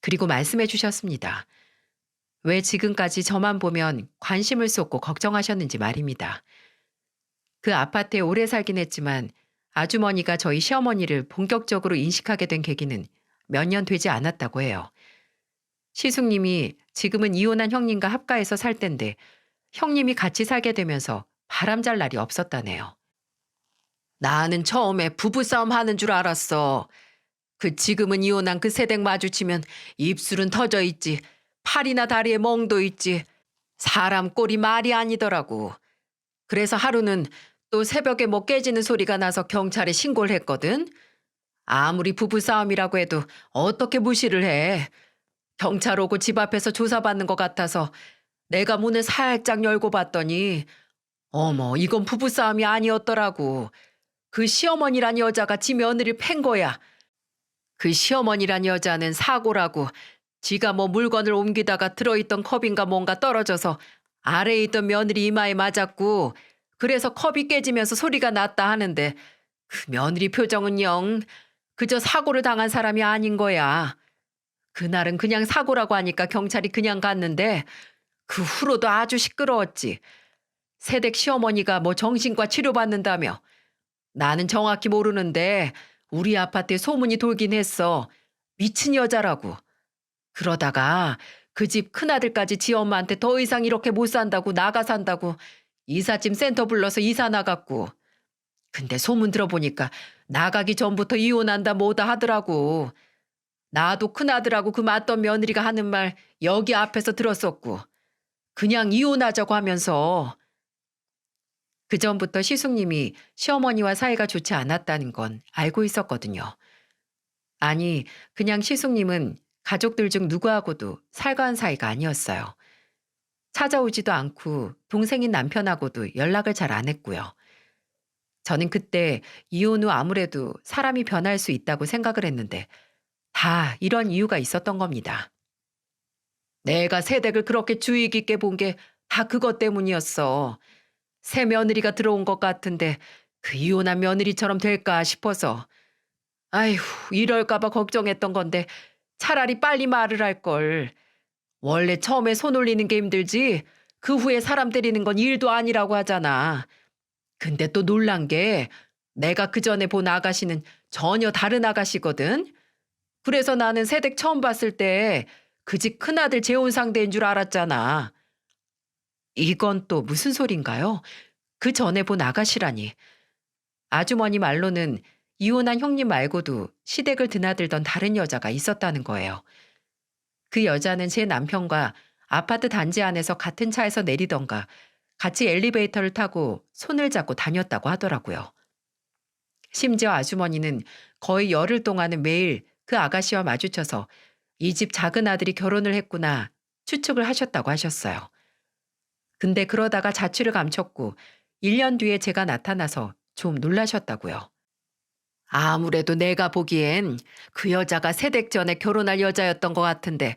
그리고 말씀해 주셨습니다. 왜 지금까지 저만 보면 관심을 쏟고 걱정하셨는지 말입니다. 그 아파트에 오래 살긴 했지만 아주머니가 저희 시어머니를 본격적으로 인식하게 된 계기는 몇 년 되지 않았다고 해요. 시숙님이 지금은 이혼한 형님과 합가해서 살 텐데 형님이 같이 살게 되면서 바람잘 날이 없었다네요. 나는 처음에 부부싸움 하는 줄 알았어. 그 지금은 이혼한 그 세댁 마주치면 입술은 터져 있지. 팔이나 다리에 멍도 있지. 사람 꼴이 말이 아니더라고. 그래서 하루는 또 새벽에 뭐 깨지는 소리가 나서 경찰에 신고를 했거든. 아무리 부부싸움이라고 해도 어떻게 무시를 해. 경찰 오고 집 앞에서 조사받는 것 같아서 내가 문을 살짝 열고 봤더니 어머, 이건 부부싸움이 아니었더라고. 그 시어머니란 여자가 지 며느리를 팬 거야. 그 시어머니란 여자는 사고라고 지가 뭐 물건을 옮기다가 들어있던 컵인가 뭔가 떨어져서 아래에 있던 며느리 이마에 맞았고 그래서 컵이 깨지면서 소리가 났다 하는데 그 며느리 표정은 영 그저 사고를 당한 사람이 아닌 거야. 그날은 그냥 사고라고 하니까 경찰이 그냥 갔는데 그 후로도 아주 시끄러웠지. 새댁 시어머니가 뭐 정신과 치료받는다며. 나는 정확히 모르는데 우리 아파트에 소문이 돌긴 했어. 미친 여자라고. 그러다가 그 집 큰아들까지 지 엄마한테 더 이상 이렇게 못 산다고 나가 산다고 이삿짐 센터 불러서 이사 나갔고. 근데 소문 들어보니까 나가기 전부터 이혼한다 뭐다 하더라고. 나도 큰아들하고 그 맞던 며느리가 하는 말 여기 앞에서 들었었고. 그냥 이혼하자고 하면서. 그전부터 시숙님이 시어머니와 사이가 좋지 않았다는 건 알고 있었거든요. 아니, 그냥 시숙님은 가족들 중 누구하고도 살가운 사이가 아니었어요. 찾아오지도 않고 동생인 남편하고도 연락을 잘 안 했고요. 저는 그때 이혼 후 아무래도 사람이 변할 수 있다고 생각을 했는데 다 이런 이유가 있었던 겁니다. 내가 새댁을 그렇게 주의 깊게 본 게 다 그것 때문이었어. 새 며느리가 들어온 것 같은데 그 이혼한 며느리처럼 될까 싶어서. 아이고, 이럴까봐 걱정했던 건데 차라리 빨리 말을 할 걸. 원래 처음에 손 올리는 게 힘들지 그 후에 사람 때리는 건 일도 아니라고 하잖아. 근데 또 놀란 게 내가 그 전에 본 아가씨는 전혀 다른 아가씨거든. 그래서 나는 새댁 처음 봤을 때 그 집 큰아들 재혼 상대인 줄 알았잖아. 이건 또 무슨 소린가요? 그 전에 본 아가씨라니. 아주머니 말로는 이혼한 형님 말고도 시댁을 드나들던 다른 여자가 있었다는 거예요. 그 여자는 제 남편과 아파트 단지 안에서 같은 차에서 내리던가 같이 엘리베이터를 타고 손을 잡고 다녔다고 하더라고요. 심지어 아주머니는 거의 열흘 동안은 매일 그 아가씨와 마주쳐서 이 집 작은 아들이 결혼을 했구나 추측을 하셨다고 하셨어요. 근데 그러다가 자취를 감췄고 1년 뒤에 제가 나타나서 좀 놀라셨다고요. 아무래도 내가 보기엔 그 여자가 새댁 전에 결혼할 여자였던 것 같은데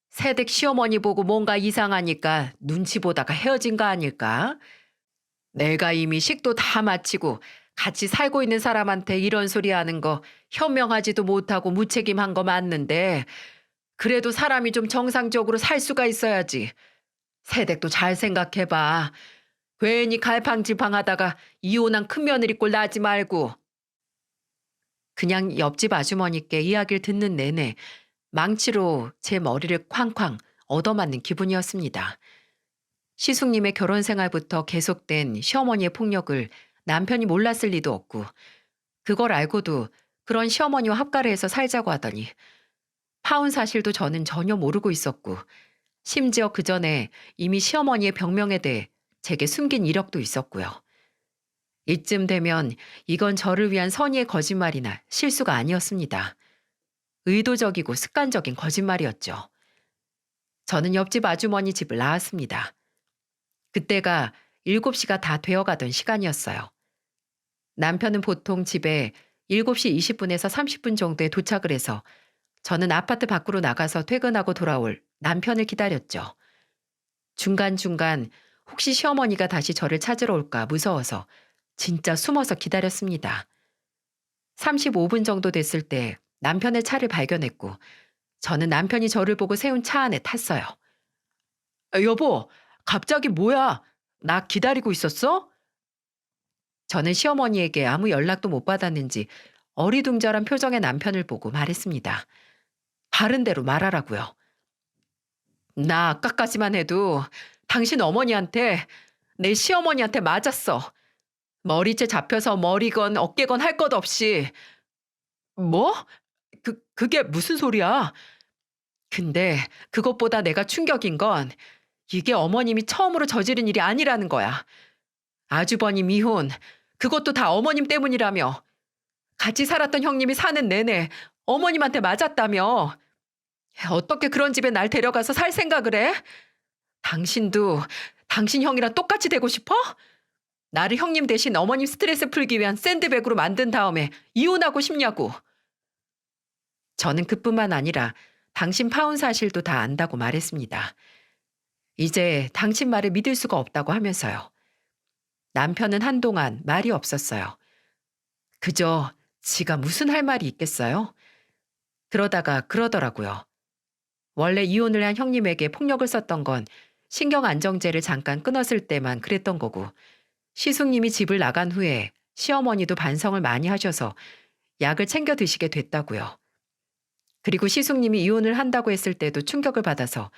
새댁 시어머니 보고 뭔가 이상하니까 눈치 보다가 헤어진 거 아닐까? 내가 이미 식도 다 마치고 같이 살고 있는 사람한테 이런 소리 하는 거 현명하지도 못하고 무책임한 거 맞는데 그래도 사람이 좀 정상적으로 살 수가 있어야지. 새댁도 잘 생각해봐. 괜히 갈팡질팡하다가 이혼한 큰며느리 꼴 나지 말고. 그냥 옆집 아주머니께 이야기를 듣는 내내 망치로 제 머리를 쾅쾅 얻어맞는 기분이었습니다. 시숙님의 결혼 생활부터 계속된 시어머니의 폭력을 남편이 몰랐을 리도 없고 그걸 알고도 그런 시어머니와 합가래해서 살자고 하더니 파혼 사실도 저는 전혀 모르고 있었고 심지어 그 전에 이미 시어머니의 병명에 대해 제게 숨긴 이력도 있었고요. 이쯤 되면 이건 저를 위한 선의의 거짓말이나 실수가 아니었습니다. 의도적이고 습관적인 거짓말이었죠. 저는 옆집 아주머니 집을 나왔습니다. 그때가 7시가 다 되어가던 시간이었어요. 남편은 보통 집에 7시 20분에서 30분 정도에 도착을 해서 저는 아파트 밖으로 나가서 퇴근하고 돌아올 남편을 기다렸죠. 중간중간 혹시 시어머니가 다시 저를 찾으러 올까 무서워서 진짜 숨어서 기다렸습니다. 35분 정도 됐을 때 남편의 차를 발견했고 저는 남편이 저를 보고 세운 차 안에 탔어요. 여보, 갑자기 뭐야? 나 기다리고 있었어? 저는 시어머니에게 아무 연락도 못 받았는지 어리둥절한 표정의 남편을 보고 말했습니다. 바른 대로 말하라고요. 나 아까까지만 해도 당신 어머니한테 내 시어머니한테 맞았어. 머리채 잡혀서 머리건 어깨건 할 것 없이. 뭐? 그게 무슨 소리야? 근데 그것보다 내가 충격인 건 이게 어머님이 처음으로 저지른 일이 아니라는 거야. 아주버님 이혼, 그것도 다 어머님 때문이라며. 같이 살았던 형님이 사는 내내 어머님한테 맞았다며. 어떻게 그런 집에 날 데려가서 살 생각을 해? 당신도 당신 형이랑 똑같이 되고 싶어? 나를 형님 대신 어머님 스트레스 풀기 위한 샌드백으로 만든 다음에 이혼하고 싶냐고. 저는 그뿐만 아니라 당신 파혼 사실도 다 안다고 말했습니다. 이제 당신 말을 믿을 수가 없다고 하면서요. 남편은 한동안 말이 없었어요. 그저 지가 무슨 할 말이 있겠어요? 그러다가 그러더라고요. 원래 이혼을 한 형님에게 폭력을 썼던 건 신경안정제를 잠깐 끊었을 때만 그랬던 거고 시숙님이 집을 나간 후에 시어머니도 반성을 많이 하셔서 약을 챙겨 드시게 됐다고요. 그리고 시숙님이 이혼을 한다고 했을 때도 충격을 받아서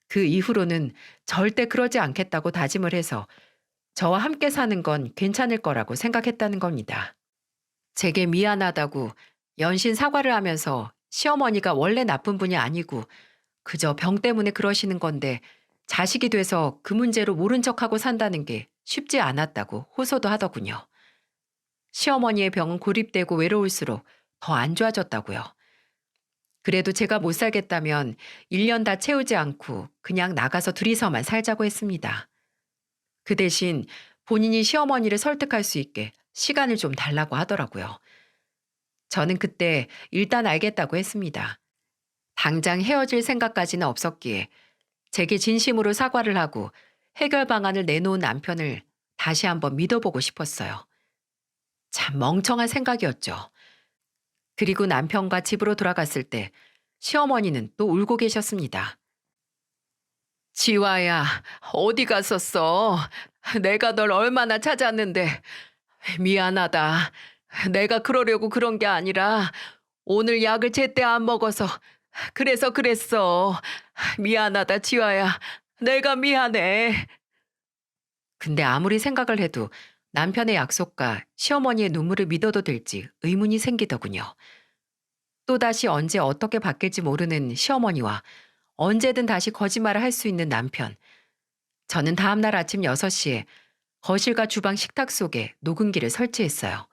그 이후로는 절대 그러지 않겠다고 다짐을 해서 저와 함께 사는 건 괜찮을 거라고 생각했다는 겁니다. 제게 미안하다고 연신 사과를 하면서 시어머니가 원래 나쁜 분이 아니고 그저 병 때문에 그러시는 건데 자식이 돼서 그 문제로 모른 척하고 산다는 게 쉽지 않았다고 호소도 하더군요. 시어머니의 병은 고립되고 외로울수록 더 안 좋아졌다고요. 그래도 제가 못 살겠다면 1년 다 채우지 않고 그냥 나가서 둘이서만 살자고 했습니다. 그 대신 본인이 시어머니를 설득할 수 있게 시간을 좀 달라고 하더라고요. 저는 그때 일단 알겠다고 했습니다. 당장 헤어질 생각까지는 없었기에 제게 진심으로 사과를 하고 해결 방안을 내놓은 남편을 다시 한번 믿어보고 싶었어요. 참 멍청한 생각이었죠. 그리고 남편과 집으로 돌아갔을 때 시어머니는 또 울고 계셨습니다. 지화야, 어디 갔었어? 내가 널 얼마나 찾았는데. 미안하다. 내가 그러려고 그런 게 아니라 오늘 약을 제때 안 먹어서 그래서 그랬어. 미안하다, 지화야. 내가 미안해. 근데 아무리 생각을 해도 남편의 약속과 시어머니의 눈물을 믿어도 될지 의문이 생기더군요. 또다시 언제 어떻게 바뀔지 모르는 시어머니와 언제든 다시 거짓말을 할 수 있는 남편. 저는 다음날 아침 6시에 거실과 주방 식탁 속에 녹음기를 설치했어요.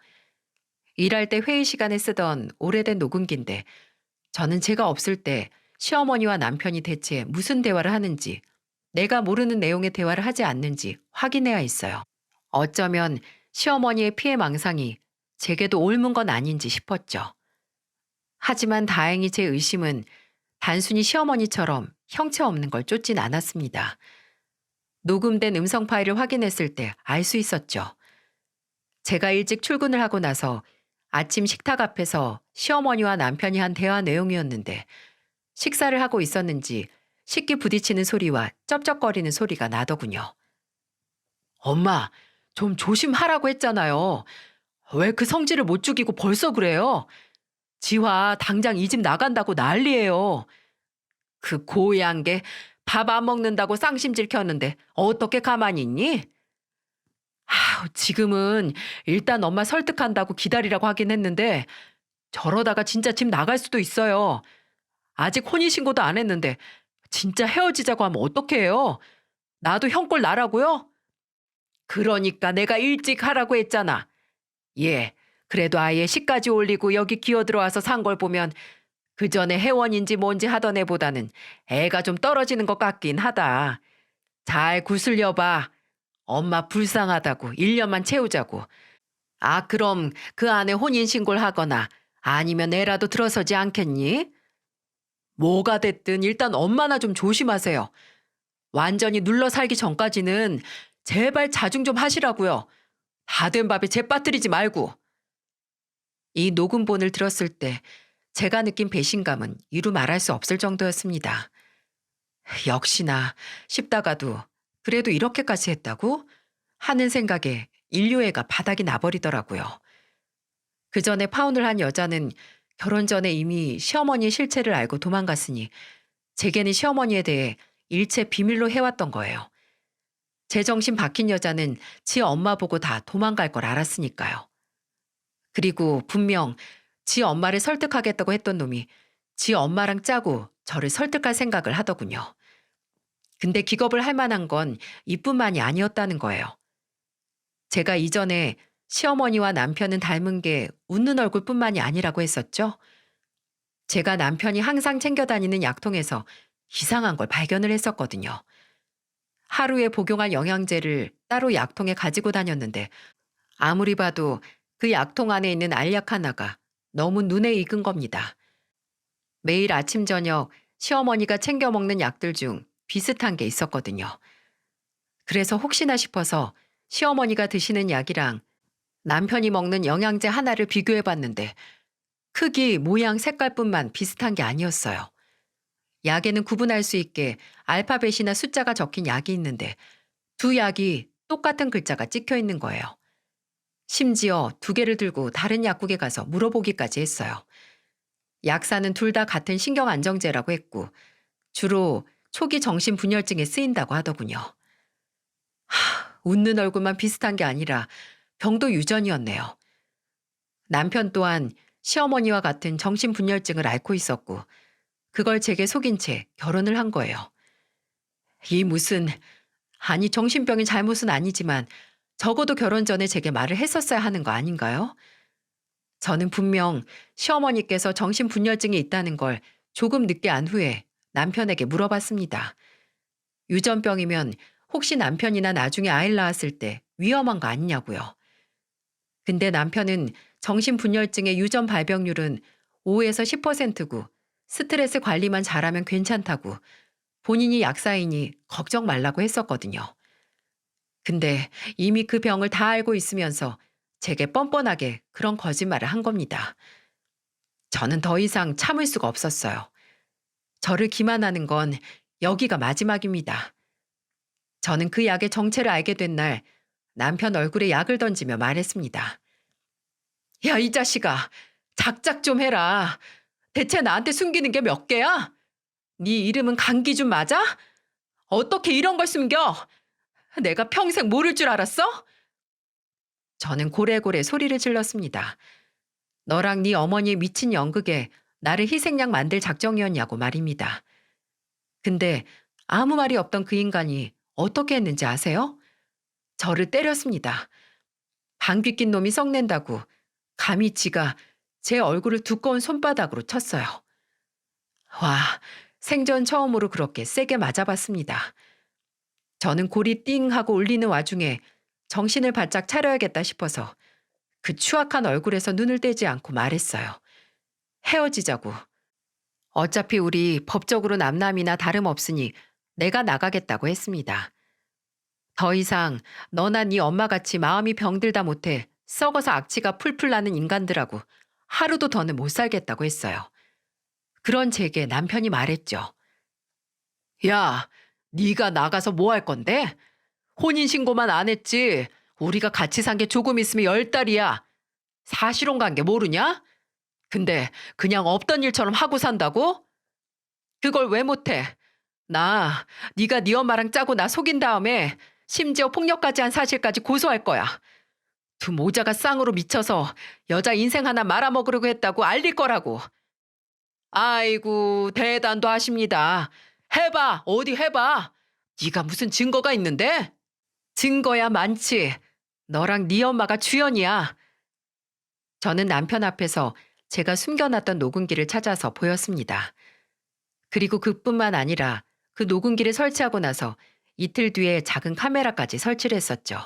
일할 때 회의 시간에 쓰던 오래된 녹음기인데 저는 제가 없을 때 시어머니와 남편이 대체 무슨 대화를 하는지 내가 모르는 내용의 대화를 하지 않는지 확인해야 했어요. 어쩌면 시어머니의 피해 망상이 제게도 옮은 건 아닌지 싶었죠. 하지만 다행히 제 의심은 단순히 시어머니처럼 형체 없는 걸 쫓진 않았습니다. 녹음된 음성 파일을 확인했을 때 알 수 있었죠. 제가 일찍 출근을 하고 나서 아침 식탁 앞에서 시어머니와 남편이 한 대화 내용이었는데 식사를 하고 있었는지 식기 부딪히는 소리와 쩝쩝거리는 소리가 나더군요. 엄마, 좀 조심하라고 했잖아요. 왜 그 성질을 못 죽이고 벌써 그래요? 지화 당장 이 집 나간다고 난리예요. 그 고얀 게 밥 안 먹는다고 쌍심질 켰는데 어떻게 가만히 있니? 지금은 일단 엄마 설득한다고 기다리라고 하긴 했는데 저러다가 진짜 집 나갈 수도 있어요. 아직 혼인신고도 안 했는데 진짜 헤어지자고 하면 어떡해요? 나도 형꼴 나라고요? 그러니까 내가 일찍 하라고 했잖아. 예, 그래도 아예 시까지 올리고 여기 기어 들어와서 산 걸 보면 그 전에 회원인지 뭔지 하던 애보다는 애가 좀 떨어지는 것 같긴 하다. 잘 구슬려봐. 엄마 불쌍하다고 1년만 채우자고. 아, 그럼 그 안에 혼인신고를 하거나 아니면 애라도 들어서지 않겠니? 뭐가 됐든 일단 엄마나 좀 조심하세요. 완전히 눌러 살기 전까지는 제발 자중 좀 하시라고요. 다 된 밥에 재 빠뜨리지 말고. 이 녹음본을 들었을 때 제가 느낀 배신감은 이루 말할 수 없을 정도였습니다. 역시나 싶다가도 그래도 이렇게까지 했다고? 하는 생각에 인류애가 바닥이 나버리더라고요. 그 전에 파혼을 한 여자는 결혼 전에 이미 시어머니의 실체를 알고 도망갔으니 제게는 시어머니에 대해 일체 비밀로 해왔던 거예요. 제정신 박힌 여자는 지 엄마 보고 다 도망갈 걸 알았으니까요. 그리고 분명 지 엄마를 설득하겠다고 했던 놈이 지 엄마랑 짜고 저를 설득할 생각을 하더군요. 근데 기겁을 할 만한 건 이뿐만이 아니었다는 거예요. 제가 이전에 시어머니와 남편은 닮은 게 웃는 얼굴뿐만이 아니라고 했었죠. 제가 남편이 항상 챙겨 다니는 약통에서 이상한 걸 발견을 했었거든요. 하루에 복용할 영양제를 따로 약통에 가지고 다녔는데 아무리 봐도 그 약통 안에 있는 알약 하나가 너무 눈에 익은 겁니다. 매일 아침 저녁 시어머니가 챙겨 먹는 약들 중 비슷한 게 있었거든요. 그래서 혹시나 싶어서 시어머니가 드시는 약이랑 남편이 먹는 영양제 하나를 비교해 봤는데 크기, 모양, 색깔뿐만 비슷한 게 아니었어요. 약에는 구분할 수 있게 알파벳이나 숫자가 적힌 약이 있는데 두 약이 똑같은 글자가 찍혀 있는 거예요. 심지어 두 개를 들고 다른 약국에 가서 물어보기까지 했어요. 약사는 둘 다 같은 신경안정제라고 했고 주로 초기 정신분열증에 쓰인다고 하더군요. 웃는 얼굴만 비슷한 게 아니라 병도 유전이었네요. 남편 또한 시어머니와 같은 정신분열증을 앓고 있었고 그걸 제게 속인 채 결혼을 한 거예요. 이 무슨, 아니 정신병이 잘못은 아니지만 적어도 결혼 전에 제게 말을 했었어야 하는 거 아닌가요? 저는 분명 시어머니께서 정신분열증이 있다는 걸 조금 늦게 안 후에 남편에게 물어봤습니다. 유전병이면 혹시 남편이나 나중에 아이를 낳았을 때 위험한 거 아니냐고요. 근데 남편은 정신분열증의 유전 발병률은 5에서 10%고 스트레스 관리만 잘하면 괜찮다고 본인이 약사이니 걱정 말라고 했었거든요. 근데 이미 그 병을 다 알고 있으면서 제게 뻔뻔하게 그런 거짓말을 한 겁니다. 저는 더 이상 참을 수가 없었어요. 저를 기만하는 건 여기가 마지막입니다. 저는 그 약의 정체를 알게 된 날 남편 얼굴에 약을 던지며 말했습니다. 야, 이 자식아, 작작 좀 해라. 대체 나한테 숨기는 게 몇 개야? 네 이름은 강기준 맞아? 어떻게 이런 걸 숨겨? 내가 평생 모를 줄 알았어? 저는 고래고래 소리를 질렀습니다. 너랑 네 어머니의 미친 연극에 나를 희생양 만들 작정이었냐고 말입니다. 근데 아무 말이 없던 그 인간이 어떻게 했는지 아세요? 저를 때렸습니다. 방귀 낀 놈이 썩낸다고 감히 지가 제 얼굴을 두꺼운 손바닥으로 쳤어요. 와, 생전 처음으로 그렇게 세게 맞아봤습니다. 저는 골이 띵 하고 울리는 와중에 정신을 바짝 차려야겠다 싶어서 그 추악한 얼굴에서 눈을 떼지 않고 말했어요. 헤어지자고. 어차피 우리 법적으로 남남이나 다름없으니 내가 나가겠다고 했습니다. 더 이상 너나 네 엄마같이 마음이 병들다 못해 썩어서 악취가 풀풀 나는 인간들하고 하루도 더는 못 살겠다고 했어요. 그런 제게 남편이 말했죠. 야, 네가 나가서 뭐 할 건데? 혼인신고만 안 했지. 우리가 같이 산 게 조금 있으면 10달이야. 사실혼 관계 모르냐? 근데 그냥 없던 일처럼 하고 산다고? 그걸 왜 못해? 네가 네 엄마랑 짜고 나 속인 다음에 심지어 폭력까지 한 사실까지 고소할 거야. 두 모자가 쌍으로 미쳐서 여자 인생 하나 말아먹으려고 했다고 알릴 거라고. 아이고 대단도 하십니다. 해봐 어디 해봐. 네가 무슨 증거가 있는데? 증거야 많지. 너랑 네 엄마가 주연이야. 저는 남편 앞에서 제가 숨겨놨던 녹음기를 찾아서 보였습니다. 그리고 그뿐만 아니라 그 녹음기를 설치하고 나서 이틀 뒤에 작은 카메라까지 설치를 했었죠.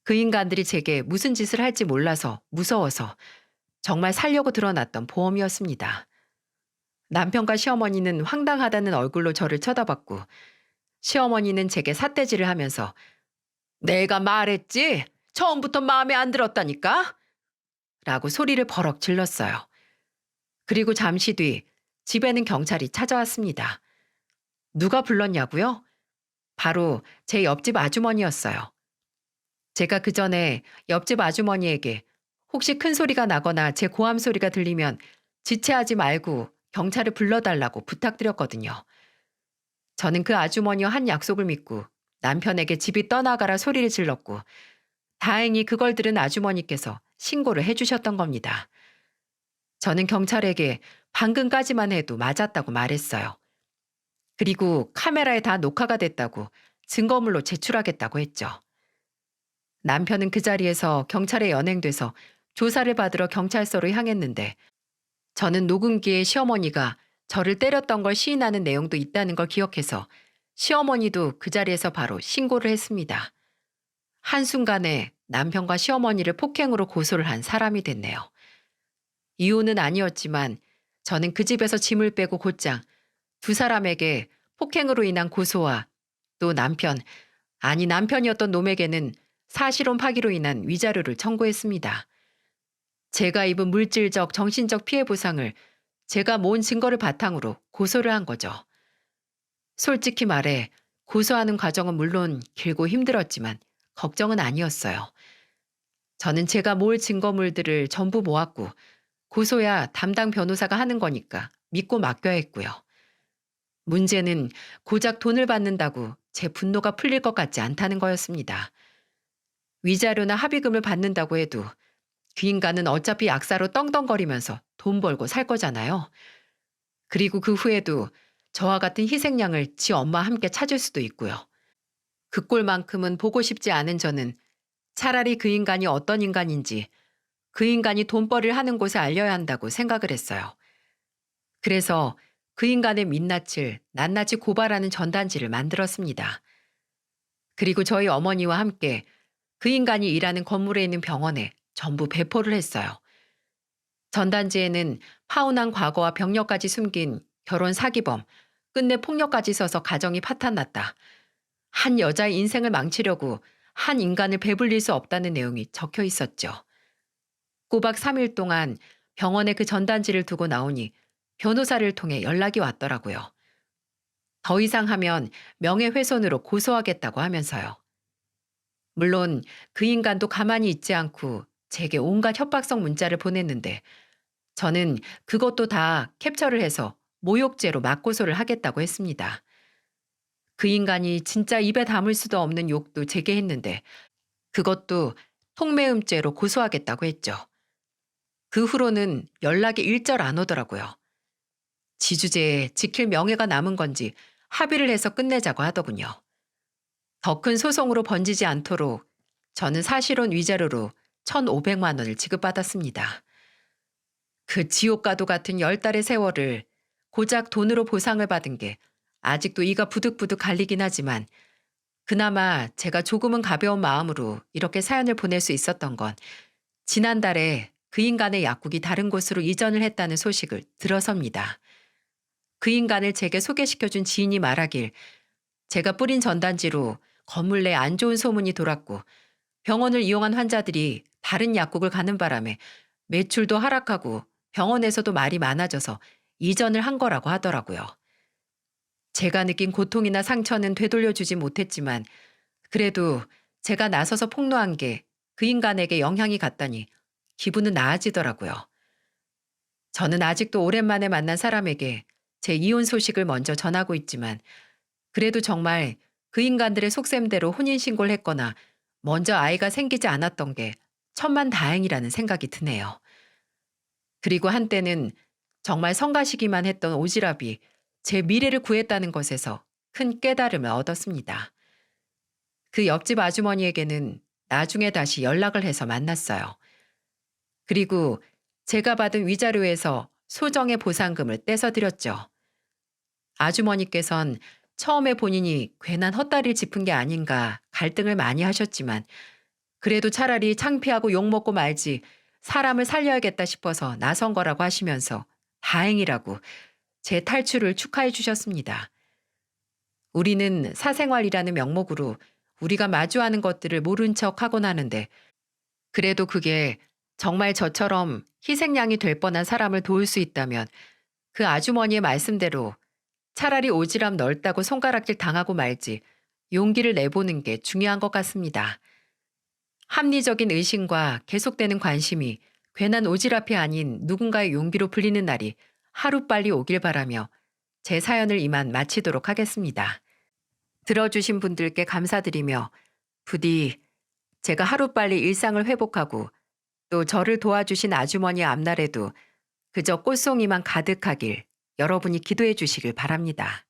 그 인간들이 제게 무슨 짓을 할지 몰라서 무서워서 정말 살려고 드러났던 보험이었습니다. 남편과 시어머니는 황당하다는 얼굴로 저를 쳐다봤고 시어머니는 제게 삿대질을 하면서 내가 말했지? 처음부터 마음에 안 들었다니까? 라고 소리를 버럭 질렀어요. 그리고 잠시 뒤 집에는 경찰이 찾아왔습니다. 누가 불렀냐고요? 바로 제 옆집 아주머니였어요. 제가 그 전에 옆집 아주머니에게 혹시 큰 소리가 나거나 제 고함 소리가 들리면 지체하지 말고 경찰을 불러달라고 부탁드렸거든요. 저는 그 아주머니와 한 약속을 믿고 남편에게 집이 떠나가라 소리를 질렀고 다행히 그걸 들은 아주머니께서 신고를 해주셨던 겁니다. 저는 경찰에게 방금까지만 해도 맞았다고 말했어요. 그리고 카메라에 다 녹화가 됐다고 증거물로 제출하겠다고 했죠. 남편은 그 자리에서 경찰에 연행돼서 조사를 받으러 경찰서로 향했는데 저는 녹음기에 시어머니가 저를 때렸던 걸 시인하는 내용도 있다는 걸 기억해서 시어머니도 그 자리에서 바로 신고를 했습니다. 한순간에 남편과 시어머니를 폭행으로 고소를 한 사람이 됐네요. 이혼은 아니었지만 저는 그 집에서 짐을 빼고 곧장 두 사람에게 폭행으로 인한 고소와 또 남편이었던 놈에게는 사실혼 파기로 인한 위자료를 청구했습니다. 제가 입은 물질적, 정신적 피해 보상을 제가 모은 증거를 바탕으로 고소를 한 거죠. 솔직히 말해 고소하는 과정은 물론 길고 힘들었지만 걱정은 아니었어요. 저는 제가 모을 증거물들을 전부 모았고 고소야 담당 변호사가 하는 거니까 믿고 맡겨야 했고요. 문제는 고작 돈을 받는다고 제 분노가 풀릴 것 같지 않다는 거였습니다. 위자료나 합의금을 받는다고 해도 그 인간은 어차피 약사로 떵떵거리면서 돈 벌고 살 거잖아요. 그리고 그 후에도 저와 같은 희생양을 지 엄마와 함께 찾을 수도 있고요. 그 꼴만큼은 보고 싶지 않은 저는 차라리 그 인간이 어떤 인간인지 그 인간이 돈벌이를 하는 곳에 알려야 한다고 생각을 했어요. 그래서 그 인간의 민낯을 낱낱이 고발하는 전단지를 만들었습니다. 그리고 저희 어머니와 함께 그 인간이 일하는 건물에 있는 병원에 전부 배포를 했어요. 전단지에는 파혼한 과거와 병력까지 숨긴 결혼 사기범, 끝내 폭력까지 써서 가정이 파탄났다. 한 여자의 인생을 망치려고 한 인간을 배불릴 수 없다는 내용이 적혀 있었죠. 꼬박 3일 동안 병원에 그 전단지를 두고 나오니 변호사를 통해 연락이 왔더라고요. 더 이상 하면 명예훼손으로 고소하겠다고 하면서요. 물론 그 인간도 가만히 있지 않고 제게 온갖 협박성 문자를 보냈는데 저는 그것도 다 캡처를 해서 모욕죄로 맞고소를 하겠다고 했습니다. 그 인간이 진짜 입에 담을 수도 없는 욕도 제게 했는데 그것도 통매음죄로 고소하겠다고 했죠. 그 후로는 연락이 일절 안 오더라고요. 지주제에 지킬 명예가 남은 건지 합의를 해서 끝내자고 하더군요. 더 큰 소송으로 번지지 않도록 저는 사실혼 위자료로 1,500만 원을 지급받았습니다. 그 지옥과도 같은 10달의 세월을 고작 돈으로 보상을 받은 게 아직도 이가 부득부득 갈리긴 하지만 그나마 제가 조금은 가벼운 마음으로 이렇게 사연을 보낼 수 있었던 건 지난달에 그 인간의 약국이 다른 곳으로 이전을 했다는 소식을 들어서입니다. 그 인간을 제게 소개시켜준 지인이 말하길 제가 뿌린 전단지로 건물 내 안 좋은 소문이 돌았고 병원을 이용한 환자들이 다른 약국을 가는 바람에 매출도 하락하고 병원에서도 말이 많아져서 이전을 한 거라고 하더라고요. 제가 느낀 고통이나 상처는 되돌려주지 못했지만 그래도 제가 나서서 폭로한 게 그 인간에게 영향이 갔다니 기분은 나아지더라고요. 저는 아직도 오랜만에 만난 사람에게 제 이혼 소식을 먼저 전하고 있지만 그래도 정말 그 인간들의 속셈대로 혼인신고를 했거나 먼저 아이가 생기지 않았던 게 천만 다행이라는 생각이 드네요. 그리고 한때는 정말 성가시기만 했던 오지랖이 제 미래를 구했다는 것에서 큰 깨달음을 얻었습니다. 그 옆집 아주머니에게는 나중에 다시 연락을 해서 만났어요. 그리고 제가 받은 위자료에서 소정의 보상금을 떼서 드렸죠. 아주머니께선 처음에 본인이 괜한 헛다리를 짚은 게 아닌가 갈등을 많이 하셨지만 그래도 차라리 창피하고 욕먹고 말지 사람을 살려야겠다 싶어서 나선 거라고 하시면서 다행이라고 제 탈출을 축하해 주셨습니다. 우리는 사생활이라는 명목으로 우리가 마주하는 것들을 모른 척 하곤 하는데 그래도 그게 정말 저처럼 희생양이 될 뻔한 사람을 도울 수 있다면 그 아주머니의 말씀대로 차라리 오지랖 넓다고 손가락질 당하고 말지 용기를 내보는 게 중요한 것 같습니다. 합리적인 의심과 계속되는 관심이 괜한 오지랖이 아닌 누군가의 용기로 불리는 날이 하루빨리 오길 바라며 제 사연을 이만 마치도록 하겠습니다. 들어주신 분들께 감사드리며 부디 제가 하루빨리 일상을 회복하고 또 저를 도와주신 아주머니 앞날에도 그저 꽃송이만 가득하길 여러분이 기도해 주시길 바랍니다.